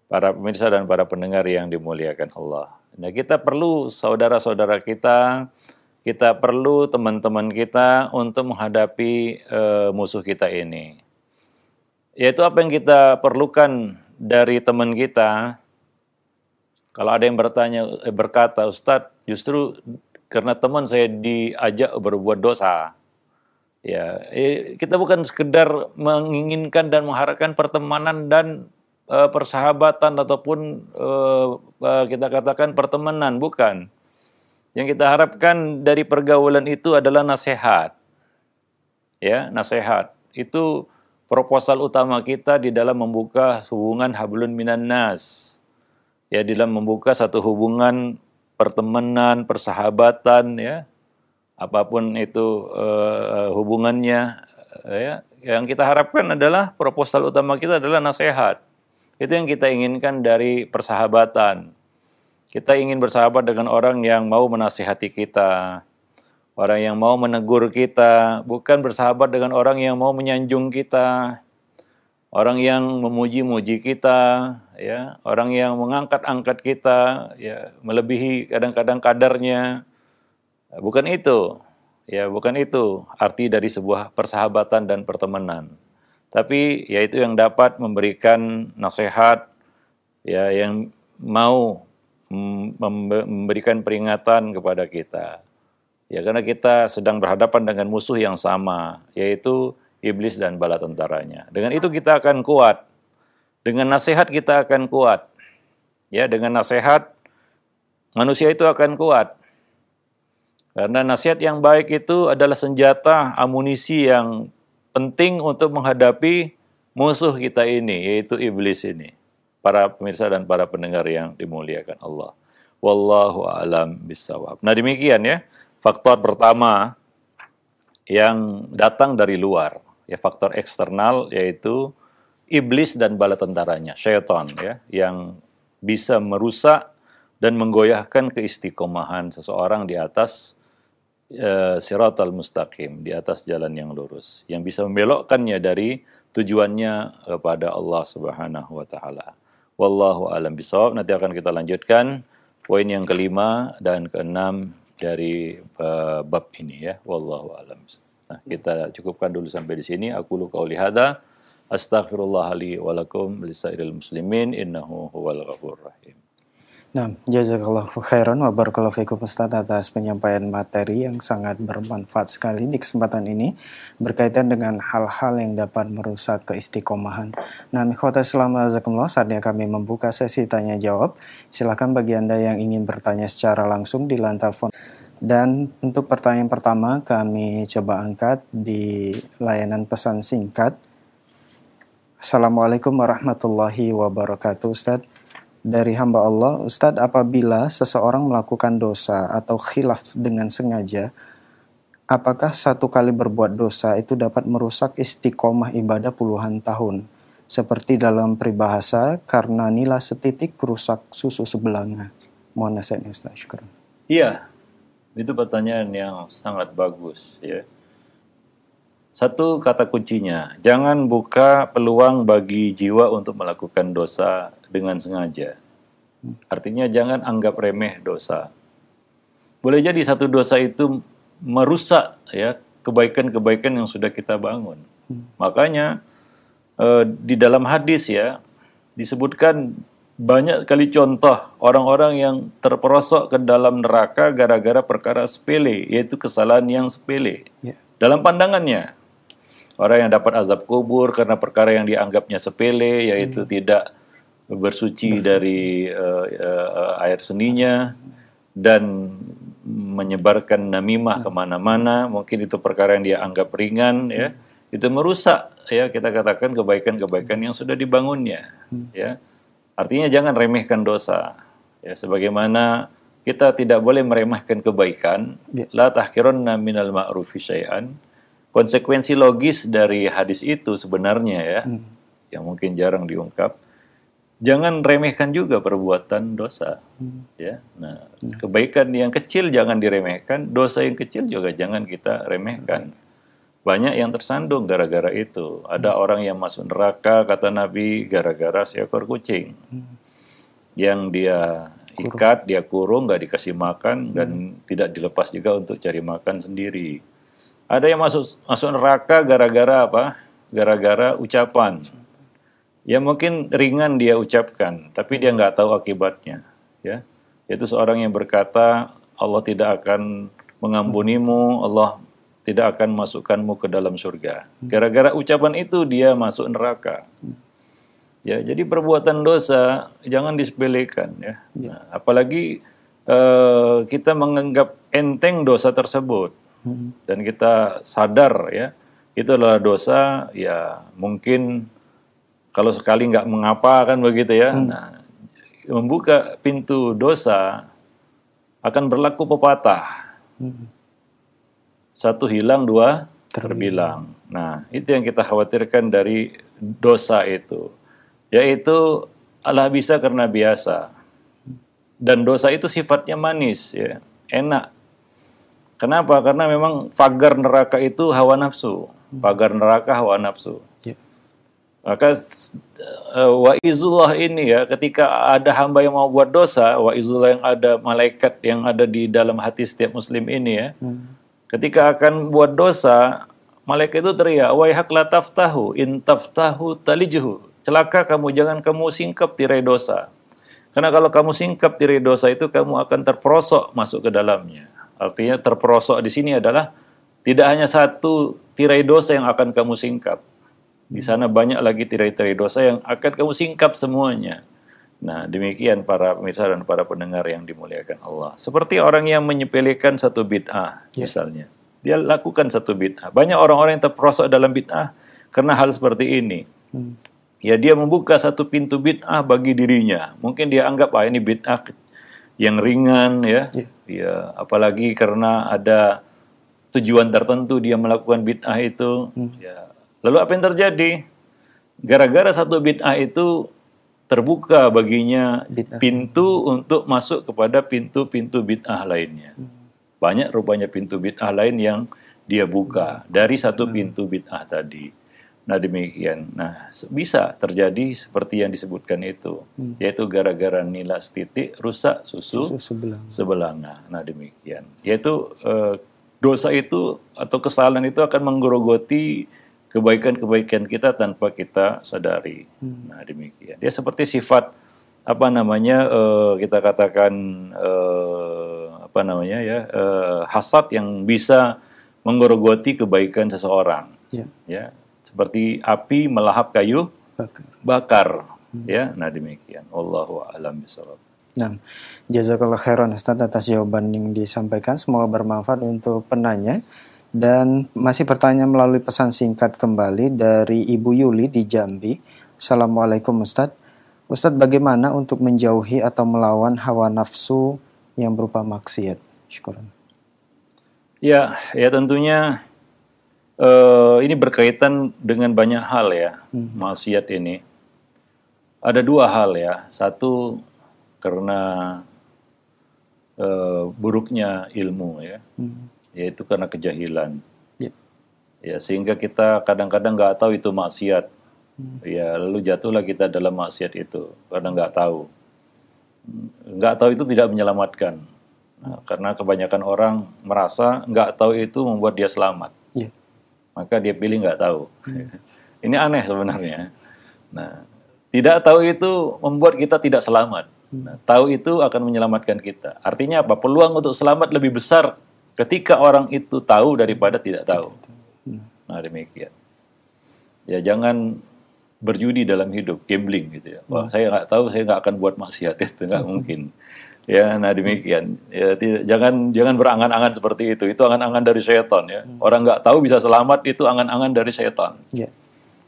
Para pemirsa dan para pendengar yang dimuliakan Allah. Nah, kita perlu saudara-saudara kita perlu teman-teman kita untuk menghadapi musuh kita ini. Yaitu apa yang kita perlukan dari teman kita. Kalau ada yang berkata, Ustadz, justru karena teman saya diajak berbuat dosa. Ya, kita bukan sekedar menginginkan dan mengharapkan pertemanan dan persahabatan ataupun kita katakan pertemanan, bukan. Yang kita harapkan dari pergaulan itu adalah nasihat. Ya, nasihat. Itu proposal utama kita di dalam membuka hubungan hablun minan nas. Ya, di dalam membuka satu hubungan pertemanan, persahabatan ya. Apapun itu hubungannya, ya, yang kita harapkan adalah proposal utama kita adalah nasihat. Itu yang kita inginkan dari persahabatan. Kita ingin bersahabat dengan orang yang mau menasihati kita, orang yang mau menegur kita, bukan bersahabat dengan orang yang mau menyanjung kita, orang yang memuji-muji kita, ya, orang yang mengangkat-angkat kita, ya, melebihi kadang-kadang kadarnya. Bukan itu, ya, bukan itu arti dari sebuah persahabatan dan pertemanan. Tapi yaitu yang dapat memberikan nasihat, ya, yang mau memberikan peringatan kepada kita. Ya, karena kita sedang berhadapan dengan musuh yang sama, yaitu iblis dan bala tentaranya. Dengan itu kita akan kuat. Dengan nasihat kita akan kuat. Ya, dengan nasihat manusia itu akan kuat. Karena nasihat yang baik itu adalah senjata, amunisi yang penting untuk menghadapi musuh kita ini, yaitu iblis ini. Para pemirsa dan para pendengar yang dimuliakan Allah. Wallahu a'lam bishawab. Nah, demikian ya, faktor pertama yang datang dari luar, ya, faktor eksternal, yaitu iblis dan bala tentaranya, syaitan, ya, yang bisa merusak dan menggoyahkan keistiqomahan seseorang di atas siratal mustaqim, di atas jalan yang lurus, yang bisa membelokkannya dari tujuannya kepada Allah Subhanahu wa taala. Wallahu a'lam bishawab. Nanti akan kita lanjutkan poin yang kelima dan keenam dari bab ini, ya. Wallahu a'lam. Nah, kita cukupkan dulu sampai di sini. Aku qauli hadza, astaghfirullah li wa lakum lisairil muslimin innahu huwal ghafurur rahim. Nah, jazakallahu khairan wa barakallahu fikum Ustaz atas penyampaian materi yang sangat bermanfaat sekali di kesempatan ini berkaitan dengan hal-hal yang dapat merusak keistiqomahan. Nah, ikhwata Islam jazakumullah, saatnya kami membuka sesi tanya jawab. Silakan bagi Anda yang ingin bertanya secara langsung di line telepon. Dan untuk pertanyaan pertama kami coba angkat di layanan pesan singkat. Assalamualaikum warahmatullahi wabarakatuh Ustaz. Dari hamba Allah, Ustadz, apabila seseorang melakukan dosa atau khilaf dengan sengaja, apakah satu kali berbuat dosa itu dapat merusak istiqomah ibadah puluhan tahun? Seperti dalam peribahasa, karena nila setitik rusak susu sebelanga. Mohon nasihatnya Ustadz, syukur. Iya, itu pertanyaan yang sangat bagus, ya. Satu kata kuncinya, jangan buka peluang bagi jiwa untuk melakukan dosa dengan sengaja. Artinya jangan anggap remeh dosa. Boleh jadi satu dosa itu merusak, ya, kebaikan-kebaikan yang sudah kita bangun. Makanya di dalam hadis, ya, disebutkan banyak kali contoh orang-orang yang terperosok ke dalam neraka gara-gara perkara sepele, yaitu kesalahan yang sepele. Dalam pandangannya, orang yang dapat azab kubur karena perkara yang dianggapnya sepele, yaitu tidak bersuci dari air seninya dan menyebarkan namimah kemana-mana, mungkin itu perkara yang dia anggap ringan, ya, itu merusak, ya, kita katakan kebaikan-kebaikan yang sudah dibangunnya, ya. Artinya jangan remehkan dosa, ya, sebagaimana kita tidak boleh meremehkan kebaikan, la tahqirunna minal ma'rufi syai'an. Konsekuensi logis dari hadis itu sebenarnya, ya, yang mungkin jarang diungkap, jangan remehkan juga perbuatan dosa, ya. Nah, kebaikan yang kecil jangan diremehkan, dosa yang kecil juga jangan kita remehkan. Banyak yang tersandung gara-gara itu. Ada orang yang masuk neraka, kata Nabi, gara-gara seekor kucing, yang dia ikat, dia kurung, nggak dikasih makan, dan tidak dilepas juga untuk cari makan sendiri. Ada yang masuk neraka gara-gara apa? Gara-gara ucapan. Ya mungkin ringan dia ucapkan, tapi dia nggak tahu akibatnya. Ya, itu seorang yang berkata, Allah tidak akan mengampunimu, Allah tidak akan masukkanmu ke dalam surga. Gara-gara ucapan itu dia masuk neraka. Ya, jadi perbuatan dosa jangan disepelekan, ya. Nah, apalagi kita menganggap enteng dosa tersebut. Dan kita sadar, ya, itu adalah dosa, ya mungkin kalau sekali nggak mengapa kan begitu, ya. Nah, membuka pintu dosa akan berlaku pepatah. Satu hilang, dua terbilang. Nah, itu yang kita khawatirkan dari dosa itu. yaitu Allah bisa karena biasa. Dan dosa itu sifatnya manis, ya, enak. Kenapa? Karena memang pagar neraka itu hawa nafsu. Pagar neraka hawa nafsu. Ya. Maka wa'izullah ini ya, ketika ada hamba yang mau buat dosa, wa'izullah yang ada malaikat yang ada di dalam hati setiap muslim ini ya. Ketika akan buat dosa, malaikat itu teriak, waihak la taftahu, in taftahu talijhu. Celaka kamu, jangan kamu singkap tirai dosa. Karena kalau kamu singkap tirai dosa itu, kamu akan terperosok masuk ke dalamnya. Artinya terperosok di sini adalah tidak hanya satu tirai dosa yang akan kamu singkap. Di sana banyak lagi tirai-tirai dosa yang akan kamu singkap semuanya. Nah, demikian para pemirsa dan para pendengar yang dimuliakan Allah. Seperti orang yang menyepelekan satu bid'ah, misalnya. Dia lakukan satu bid'ah. Banyak orang-orang yang terperosok dalam bid'ah karena hal seperti ini. Ya, dia membuka satu pintu bid'ah bagi dirinya. Mungkin dia anggap, ini bid'ah yang ringan, ya. Ya, apalagi karena ada tujuan tertentu dia melakukan bid'ah itu. Ya. Lalu apa yang terjadi? Gara-gara satu bid'ah itu terbuka baginya pintu untuk masuk kepada pintu-pintu bid'ah lainnya. Banyak rupanya pintu bid'ah lain yang dia buka dari satu pintu bid'ah tadi. Nah, demikian. Nah, bisa terjadi seperti yang disebutkan itu, yaitu gara-gara nilas titik rusak susu sebelanga. Nah, demikian. Yaitu dosa itu atau kesalahan itu akan menggerogoti kebaikan-kebaikan kita tanpa kita sadari. Nah, demikian. Dia seperti sifat kita katakan hasad yang bisa menggerogoti kebaikan seseorang. Ya. Seperti api melahap kayu bakar. Ya, nah demikian. Wallahu a'lam bishawab. Nah, jazakallah khairan Ustaz atas jawaban yang disampaikan. Semoga bermanfaat untuk penanya. Dan masih pertanyaan melalui pesan singkat kembali dari Ibu Yuli di Jambi. Assalamualaikum Ustaz. Ustaz, bagaimana untuk menjauhi atau melawan hawa nafsu yang berupa maksiat? Syukuran. Ya tentunya ini berkaitan dengan banyak hal ya, maksiat ini. Ada dua hal ya. Satu, karena buruknya ilmu ya, yaitu karena kejahilan. Ya, sehingga kita kadang-kadang nggak tahu itu maksiat. Ya, lalu jatuhlah kita dalam maksiat itu karena nggak tahu. Nggak tahu itu tidak menyelamatkan. Nah, karena kebanyakan orang merasa nggak tahu itu membuat dia selamat. Maka dia pilih nggak tahu. Ini aneh sebenarnya. Nah, tidak tahu itu membuat kita tidak selamat. Nah, tahu itu akan menyelamatkan kita. Artinya apa? Peluang untuk selamat lebih besar ketika orang itu tahu daripada tidak tahu. Nah, demikian. Ya, jangan berjudi dalam hidup, gambling gitu ya. Wah, saya nggak tahu, saya nggak akan buat maksiat, itu nggak mungkin. Ya, nah demikian. Ya, jangan berangan-angan seperti itu. Itu angan-angan dari syaitan ya. Orang nggak tahu bisa selamat, itu angan-angan dari syaitan.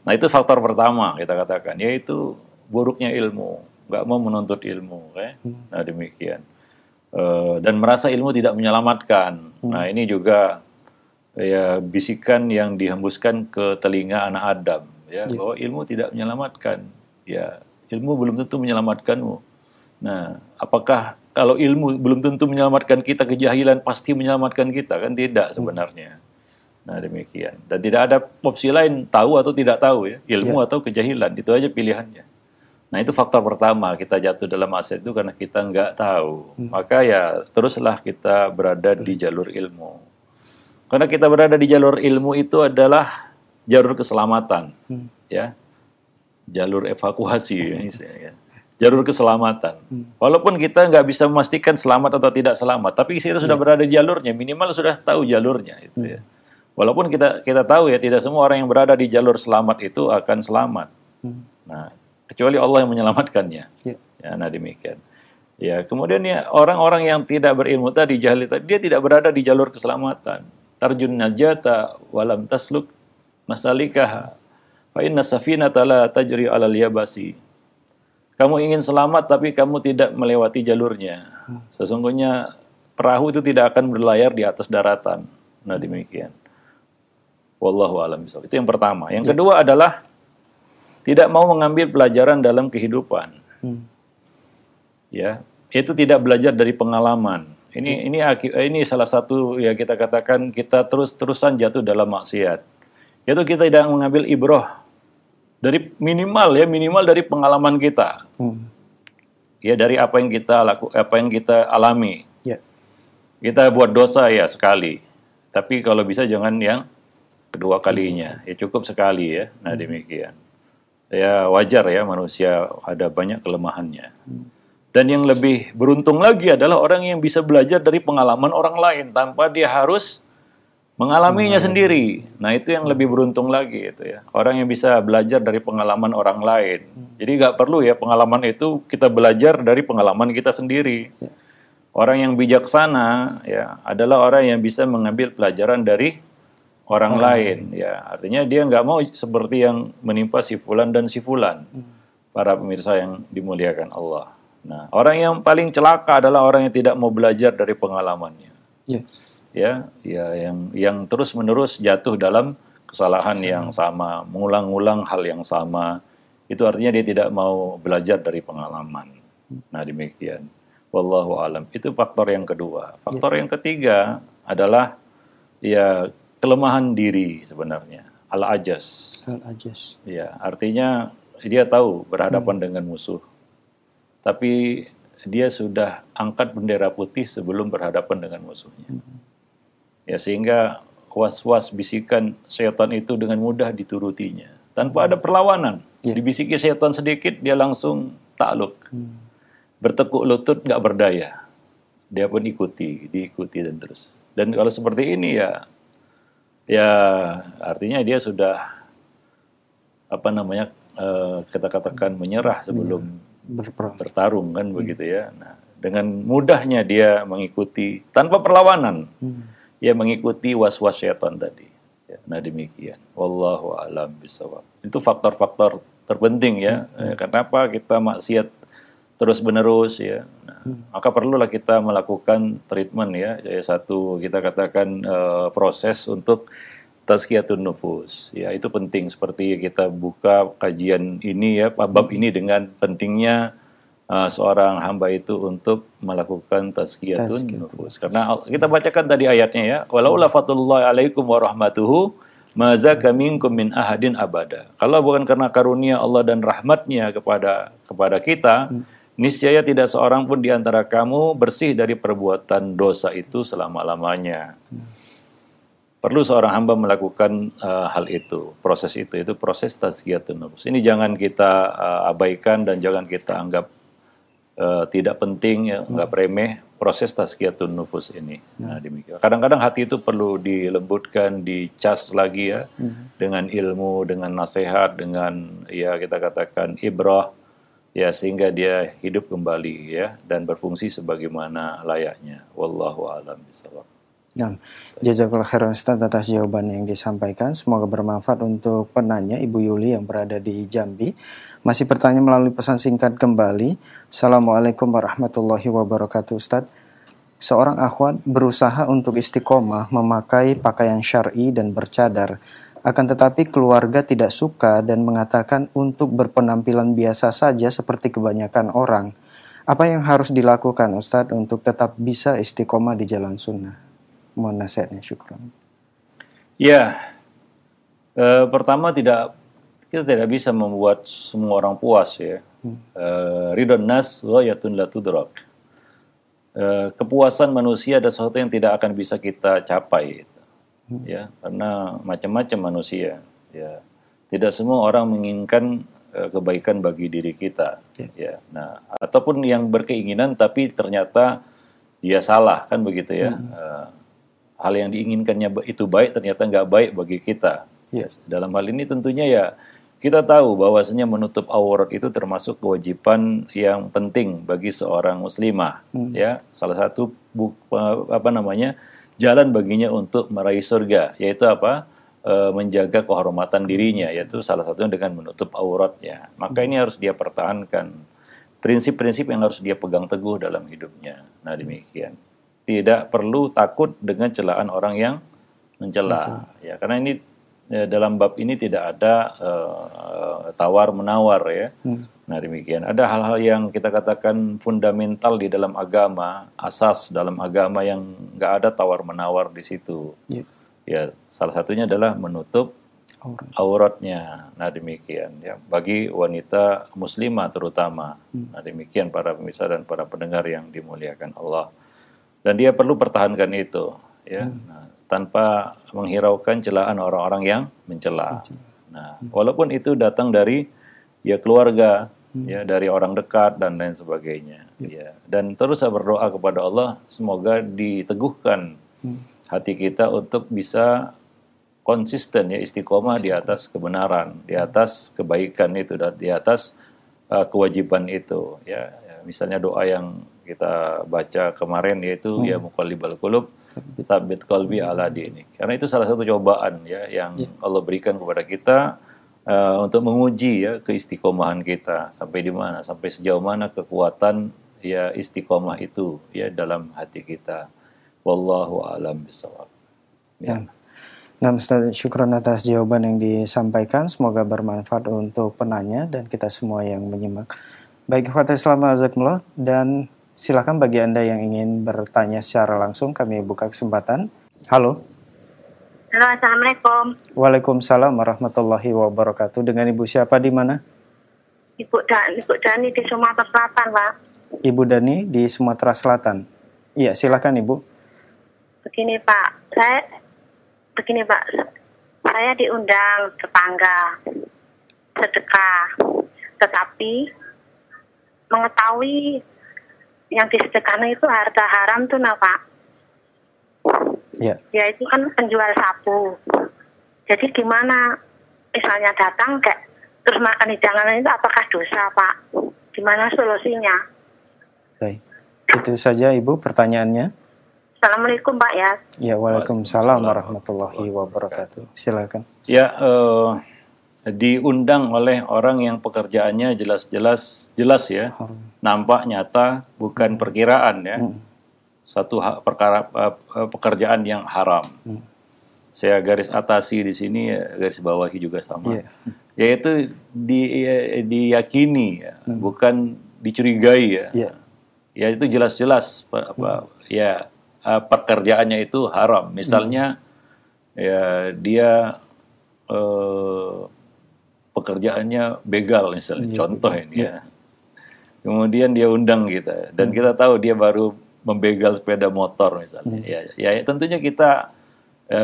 Nah, itu faktor pertama kita katakan, yaitu buruknya ilmu, nggak mau menuntut ilmu. Nah, demikian. Dan merasa ilmu tidak menyelamatkan. Nah, ini juga ya bisikan yang dihembuskan ke telinga anak Adam, ya, bahwa ilmu tidak menyelamatkan. Ya, ilmu belum tentu menyelamatkanmu. Nah, apakah kalau ilmu belum tentu menyelamatkan kita, kejahilan pasti menyelamatkan kita? Kan tidak sebenarnya. Nah, demikian. Dan tidak ada opsi lain, tahu atau tidak tahu ya, ilmu atau kejahilan, itu aja pilihannya. Nah, itu faktor pertama, kita jatuh dalam maksiat itu karena kita nggak tahu. Maka ya teruslah kita berada di jalur ilmu. Karena kita berada di jalur ilmu itu adalah jalur keselamatan, ya, jalur evakuasi, ya. Jalur keselamatan. Walaupun kita nggak bisa memastikan selamat atau tidak selamat, tapi kita sudah berada di jalurnya, minimal sudah tahu jalurnya. Itu, ya. Walaupun kita tahu ya, tidak semua orang yang berada di jalur selamat itu akan selamat. Nah, kecuali Allah yang menyelamatkannya. Ya, nah demikian. Ya, kemudian ya orang-orang yang tidak berilmu tadi, jahil tadi, dia tidak berada di jalur keselamatan. Tarjun najata walam tasluk masalikaha fa inna safinata la tajri 'alal yabasi. Kamu ingin selamat tapi kamu tidak melewati jalurnya. Sesungguhnya perahu itu tidak akan berlayar di atas daratan. Nah, demikian. Wallahu a'lam bishawab. Itu yang pertama. Yang kedua adalah tidak mau mengambil pelajaran dalam kehidupan. Ya, itu tidak belajar dari pengalaman. Ini salah satu ya kita katakan kita terus-terusan jatuh dalam maksiat. Yaitu kita tidak mengambil ibrah dari minimal dari pengalaman kita. Ya, dari apa yang kita alami. Ya. Kita buat dosa ya sekali. Tapi kalau bisa jangan yang kedua kalinya. Ya cukup sekali ya. Nah, demikian. Ya wajar ya manusia ada banyak kelemahannya. Dan yang lebih beruntung lagi adalah orang yang bisa belajar dari pengalaman orang lain tanpa dia harus mengalaminya sendiri. Nah, itu yang lebih beruntung lagi itu ya. Orang yang bisa belajar dari pengalaman orang lain. Jadi nggak perlu ya pengalaman itu kita belajar dari pengalaman kita sendiri. Orang yang bijaksana ya adalah orang yang bisa mengambil pelajaran dari orang lain ya. Artinya dia nggak mau seperti yang menimpa si fulan dan si fulan. Para pemirsa yang dimuliakan Allah. Nah, orang yang paling celaka adalah orang yang tidak mau belajar dari pengalamannya. Ya, yang terus-menerus jatuh dalam kesalahan yang sama, mengulang-ulang hal yang sama. Itu artinya dia tidak mau belajar dari pengalaman. Nah, demikian. Wallahu alam. Itu faktor yang kedua. Faktor yang ketiga adalah ya kelemahan diri sebenarnya. Al-ajaz. Al-ajaz. Ya, artinya dia tahu berhadapan dengan musuh. Tapi dia sudah angkat bendera putih sebelum berhadapan dengan musuhnya. Ya, sehingga was-was bisikan setan itu dengan mudah diturutinya. Tanpa ada perlawanan. Dibisiki setan sedikit, dia langsung takluk. Bertekuk lutut, nggak berdaya. Dia pun diikuti dan terus. Dan kalau seperti ini ya artinya dia sudah kita katakan menyerah sebelum bertarung kan begitu ya. Nah, dengan mudahnya dia mengikuti tanpa perlawanan. Dia mengikuti was-was syaitan tadi. Ya, nah demikian. Wallahu a'lam bishawab. Itu faktor-faktor terpenting ya. Kenapa kita maksiat terus-menerus ya. Nah, maka perlulah kita melakukan treatment ya. Jadi satu kita katakan proses untuk tazkiyatun nufus. Ya, itu penting seperti kita buka kajian ini ya, bab ini dengan pentingnya seorang hamba itu untuk melakukan tazkiyatun nufus. Karena kita bacakan tadi ayatnya ya, walaula fadlullahi alaikum wa rahmatuhu ma zaka minkum min ahadin abada. Kalau bukan karena karunia Allah dan rahmatnya kepada kita, niscaya tidak seorang pun di antara kamu bersih dari perbuatan dosa itu selama-lamanya. Perlu seorang hamba melakukan hal itu, proses itu proses tazkiyatun nufus. Ini jangan kita abaikan dan jangan kita anggap tidak penting, ya, anggap remeh proses tazkiyatun nufus ini. Nah, demikian. Kadang-kadang hati itu perlu dilembutkan, dicas lagi ya, dengan ilmu, dengan nasihat, dengan ya kita katakan ibrah, ya sehingga dia hidup kembali ya dan berfungsi sebagaimana layaknya. Wallahu a'lam bishawab. Nah, jazakallah khairan Ustaz atas jawaban yang disampaikan. Semoga bermanfaat untuk penanya Ibu Yuli yang berada di Jambi. Masih bertanya melalui pesan singkat kembali. Assalamualaikum warahmatullahi wabarakatuh Ustaz. Seorang akhwat berusaha untuk istiqomah memakai pakaian syar'i dan bercadar. Akan tetapi keluarga tidak suka dan mengatakan untuk berpenampilan biasa saja seperti kebanyakan orang. Apa yang harus dilakukan Ustaz untuk tetap bisa istiqomah di jalan sunnah? Mohon nasihatnya, syukran. Ya, pertama kita tidak bisa membuat semua orang puas ya. Ridon nas ghayatun la tudrak. Kepuasan manusia adalah sesuatu yang tidak akan bisa kita capai. Ya, karena macam-macam manusia. Ya, tidak semua orang menginginkan kebaikan bagi diri kita. Ya, nah, ataupun yang berkeinginan tapi ternyata dia salah kan begitu ya. Hal yang diinginkannya itu baik ternyata nggak baik bagi kita. Yes. Dalam hal ini tentunya ya kita tahu bahwasanya menutup aurat itu termasuk kewajiban yang penting bagi seorang muslimah. Ya, salah satu jalan baginya untuk meraih surga, yaitu menjaga kehormatan dirinya, yaitu salah satunya dengan menutup auratnya. Maka ini harus dia pertahankan. Prinsip-prinsip yang harus dia pegang teguh dalam hidupnya. Nah demikian. Tidak perlu takut dengan celaan orang yang mencela. Ya, karena ini dalam bab ini tidak ada tawar menawar ya. Nah demikian. Ada hal-hal yang kita katakan fundamental di dalam agama, asas dalam agama yang nggak ada tawar menawar di situ. Ya, salah satunya adalah menutup auratnya. Nah demikian ya, bagi wanita muslimah terutama. Nah demikian para pemirsa dan para pendengar yang dimuliakan Allah. Dan dia perlu pertahankan itu ya. Nah, tanpa menghiraukan celaan orang-orang yang mencela. Nah, walaupun itu datang dari ya keluarga, ya dari orang dekat dan lain sebagainya. Ya. Dan terus saya berdoa kepada Allah semoga diteguhkan hati kita untuk bisa konsisten ya, istiqomah di atas kebenaran, di atas kebaikan itu, dan di atas kewajiban itu ya. Misalnya doa yang kita baca kemarin yaitu ya muqallibal qulub tsabbit qalbi ala dini. Karena itu salah satu cobaan ya yang Allah berikan kepada kita untuk menguji ya keistiqomahan kita sampai di mana, sampai sejauh mana kekuatan ya istiqomah itu ya dalam hati kita. Wallahu a'lam bishawab. Ya. Nah, Ustaz, syukron atas jawaban yang disampaikan. Semoga bermanfaat untuk penanya dan kita semua yang menyimak. Baik, Fatih Islam Azakumullah, dan silakan bagi Anda yang ingin bertanya secara langsung, kami buka kesempatan. Halo. Halo, Assalamualaikum. Waalaikumsalam warahmatullahi wabarakatuh. Dengan Ibu siapa di mana? Ibu Dani di Sumatera Selatan, Pak. Ibu Dani di Sumatera Selatan. Iya, silakan Ibu. Begini Pak, saya diundang tetangga sedekah, tetapi mengetahui yang disedekahkan itu harta haram tuh, nah Pak. Ya itu kan penjual sapu. Jadi gimana? Misalnya datang kayak terus makan hidangan itu, apakah dosa Pak? Gimana solusinya? Baik, itu saja Ibu pertanyaannya. Assalamualaikum Pak ya. Ya, waalaikumsalam warahmatullahi wabarakatuh. Silakan. Ya, diundang oleh orang yang pekerjaannya jelas ya, nampak nyata, bukan perkiraan ya, satu perkara pekerjaan yang haram. Saya garis atasi di sini, garis bawahi juga sama, yaitu diyakini ya, bukan dicurigai ya, ya itu jelas-jelas ya pekerjaannya itu haram. Misalnya ya dia pekerjaannya begal misalnya, contoh ini ya. Kemudian dia undang kita, dan kita tahu dia baru membegal sepeda motor misalnya. Ya tentunya kita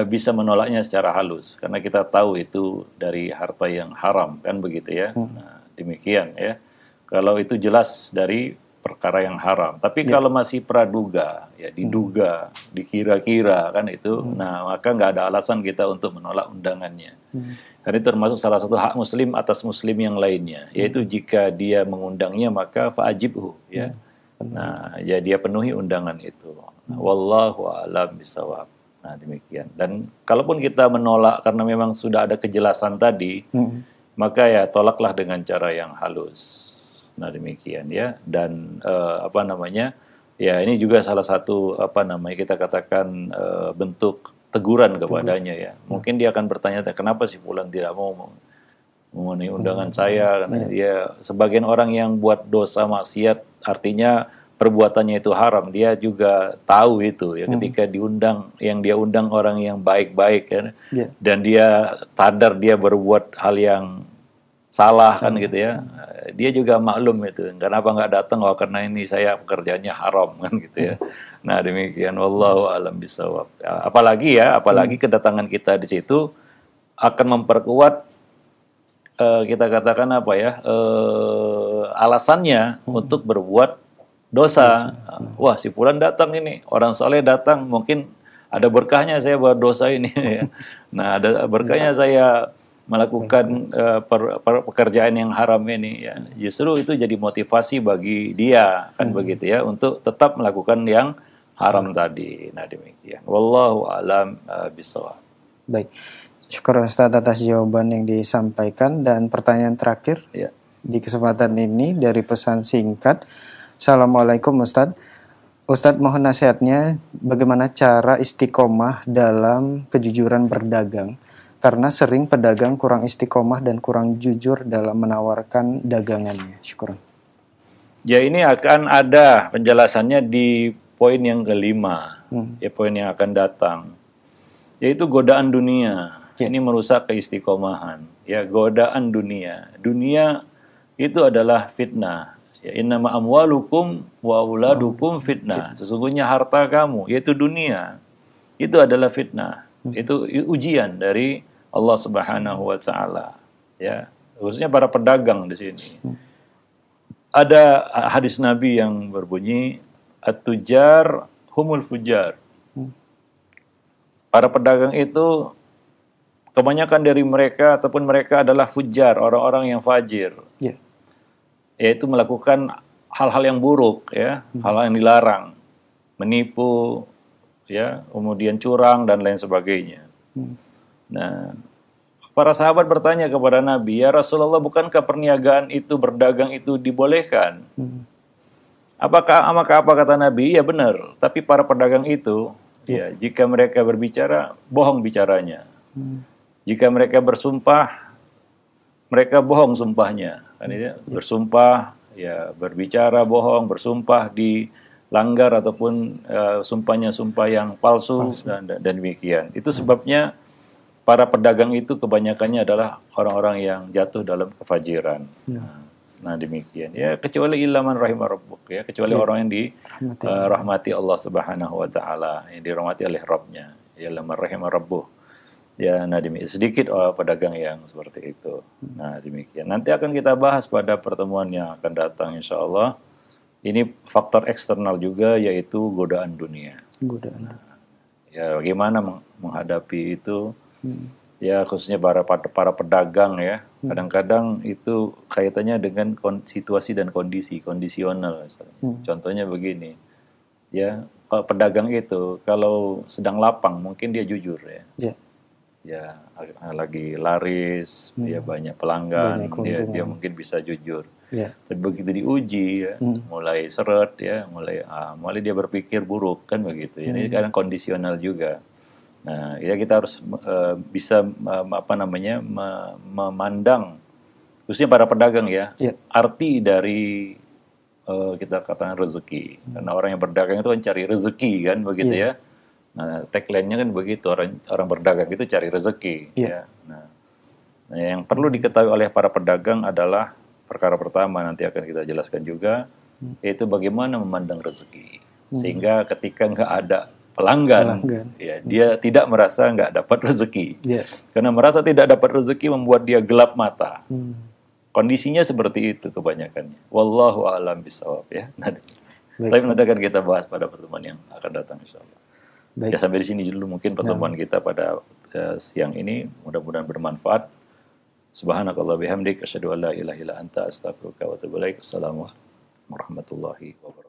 bisa menolaknya secara halus, karena kita tahu itu dari harta yang haram, kan begitu ya. Nah, demikian ya. Kalau itu jelas dari perkara yang haram. Tapi kalau masih praduga, ya diduga, dikira-kira kan itu, nah maka nggak ada alasan kita untuk menolak undangannya. Karena itu termasuk salah satu hak muslim atas muslim yang lainnya, yaitu jika dia mengundangnya maka fa'ajibhu ya. Nah, ya dia penuhi undangan itu. Wallahu a'lam bishawab. Nah, demikian. Dan kalaupun kita menolak karena memang sudah ada kejelasan tadi, maka ya tolaklah dengan cara yang halus. Nah, demikian ya. Dan ya ini juga salah satu kita katakan bentuk teguran kepadanya ya. Mungkin dia akan bertanya, kenapa si fulan tidak mau memenuhi undangan saya? Karena dia sebagian orang yang buat dosa maksiat, artinya perbuatannya itu haram, dia juga tahu itu ya. Ketika yang dia undang orang yang baik-baik ya, dan dia sadar dia berbuat hal yang salah kan gitu ya, dia juga maklum itu, kenapa nggak datang? Oh karena ini saya pekerjaannya haram kan gitu ya. Nah demikian, wallahu a'lam bishawab. Apalagi kedatangan kita di situ akan memperkuat kita katakan alasannya untuk berbuat dosa. Wah, si fulan datang ini, orang soleh datang, mungkin ada berkahnya saya buat dosa ini. Nah, ada berkahnya saya melakukan pekerjaan yang haram ini. Ya. Justru itu jadi motivasi bagi dia, kan begitu ya, untuk tetap melakukan yang haram tadi. Nah, demikian. Wallahu a'lam bishawab. Baik. Syukur Ustaz atas jawaban yang disampaikan, dan pertanyaan terakhir di kesempatan ini dari pesan singkat. Assalamualaikum Ustadz. Ustadz mohon nasihatnya bagaimana cara istiqomah dalam kejujuran berdagang. karena sering pedagang kurang istiqomah dan kurang jujur dalam menawarkan dagangannya. Syukuran. Ya, ini akan ada penjelasannya di poin yang kelima, ya poin yang akan datang, yaitu godaan dunia. Ini merusak keistiqomahan. Ya, godaan dunia. Dunia itu adalah fitnah. Ya, innama amwalukum wa auladukum fitnah. Sesungguhnya harta kamu, yaitu dunia, itu adalah fitnah. Itu ujian dari Allah Subhanahu wa taala. Ya, khususnya para pedagang di sini. Ada hadis Nabi yang berbunyi, at-tujar humul fujar. Para pedagang itu kebanyakan dari mereka ataupun mereka adalah fujar, orang-orang yang fajir. Yaitu melakukan hal-hal yang buruk, ya, hal-hal yang dilarang, menipu, ya, kemudian curang dan lain sebagainya. Nah, para sahabat bertanya kepada Nabi, ya Rasulullah, bukankah perniagaan itu, berdagang itu dibolehkan? Maka apa kata Nabi? Ya benar, tapi para pedagang itu, ya, jika mereka berbicara, bohong bicaranya. Jika mereka bersumpah, mereka bohong sumpahnya. Kan itu, bersumpah, ya, berbicara bohong, bersumpah dilanggar ataupun sumpahnya sumpah yang palsu. Dan demikian. Itu sebabnya para pedagang itu kebanyakannya adalah orang-orang yang jatuh dalam kefajiran. Nah, demikian. Ya, kecuali ilaman rahimah rabbuk, ya, kecuali orang yang dirahmati Allah Subhanahu wa taala, yang dirahmati oleh Rabbnya. Ya, ilaman rahimah rabbuh. Ya, nah demikian. Sedikit pedagang yang seperti itu. Nah, demikian. Nanti akan kita bahas pada pertemuan yang akan datang insyaallah. Ini faktor eksternal juga, yaitu godaan dunia. Godaan. Ya, bagaimana menghadapi itu? Ya, khususnya para pedagang, ya. Kadang-kadang itu kaitannya dengan situasi dan kondisi, kondisional. Contohnya begini, ya, kalau pedagang itu kalau sedang lapang mungkin dia jujur, ya. Ya, lagi laris, ya, banyak pelanggan, dia mungkin bisa jujur. Tapi begitu diuji, ya, mulai seret, ya, mulai dia berpikir buruk, kan begitu. Ini kadang kondisional juga. Nah, ya, kita harus bisa memandang, khususnya para pedagang, ya, arti dari kita katakan rezeki. Karena orang yang berdagang itu kan cari rezeki, kan begitu, ya. Nah, tagline-nya kan begitu, orang berdagang itu cari rezeki. Ya. Nah, yang perlu diketahui oleh para pedagang adalah perkara pertama, nanti akan kita jelaskan juga, yaitu bagaimana memandang rezeki. Sehingga ketika nggak ada pelanggan, ya, dia tidak merasa nggak dapat rezeki. Karena merasa tidak dapat rezeki membuat dia gelap mata. Kondisinya seperti itu kebanyakannya. Wallahu a'lam bishawab, ya. Tapi nanti akan kita bahas pada pertemuan yang akan datang insyaallah. Ya, sampai di sini dulu mungkin pertemuan kita pada siang ini. Mudah-mudahan bermanfaat. Subhanakallah bihamdik, asyhadu an la ilaha illa anta, astaghfiruka wa atubu ilaik. Assalamualaikum warahmatullahi wabarakatuh.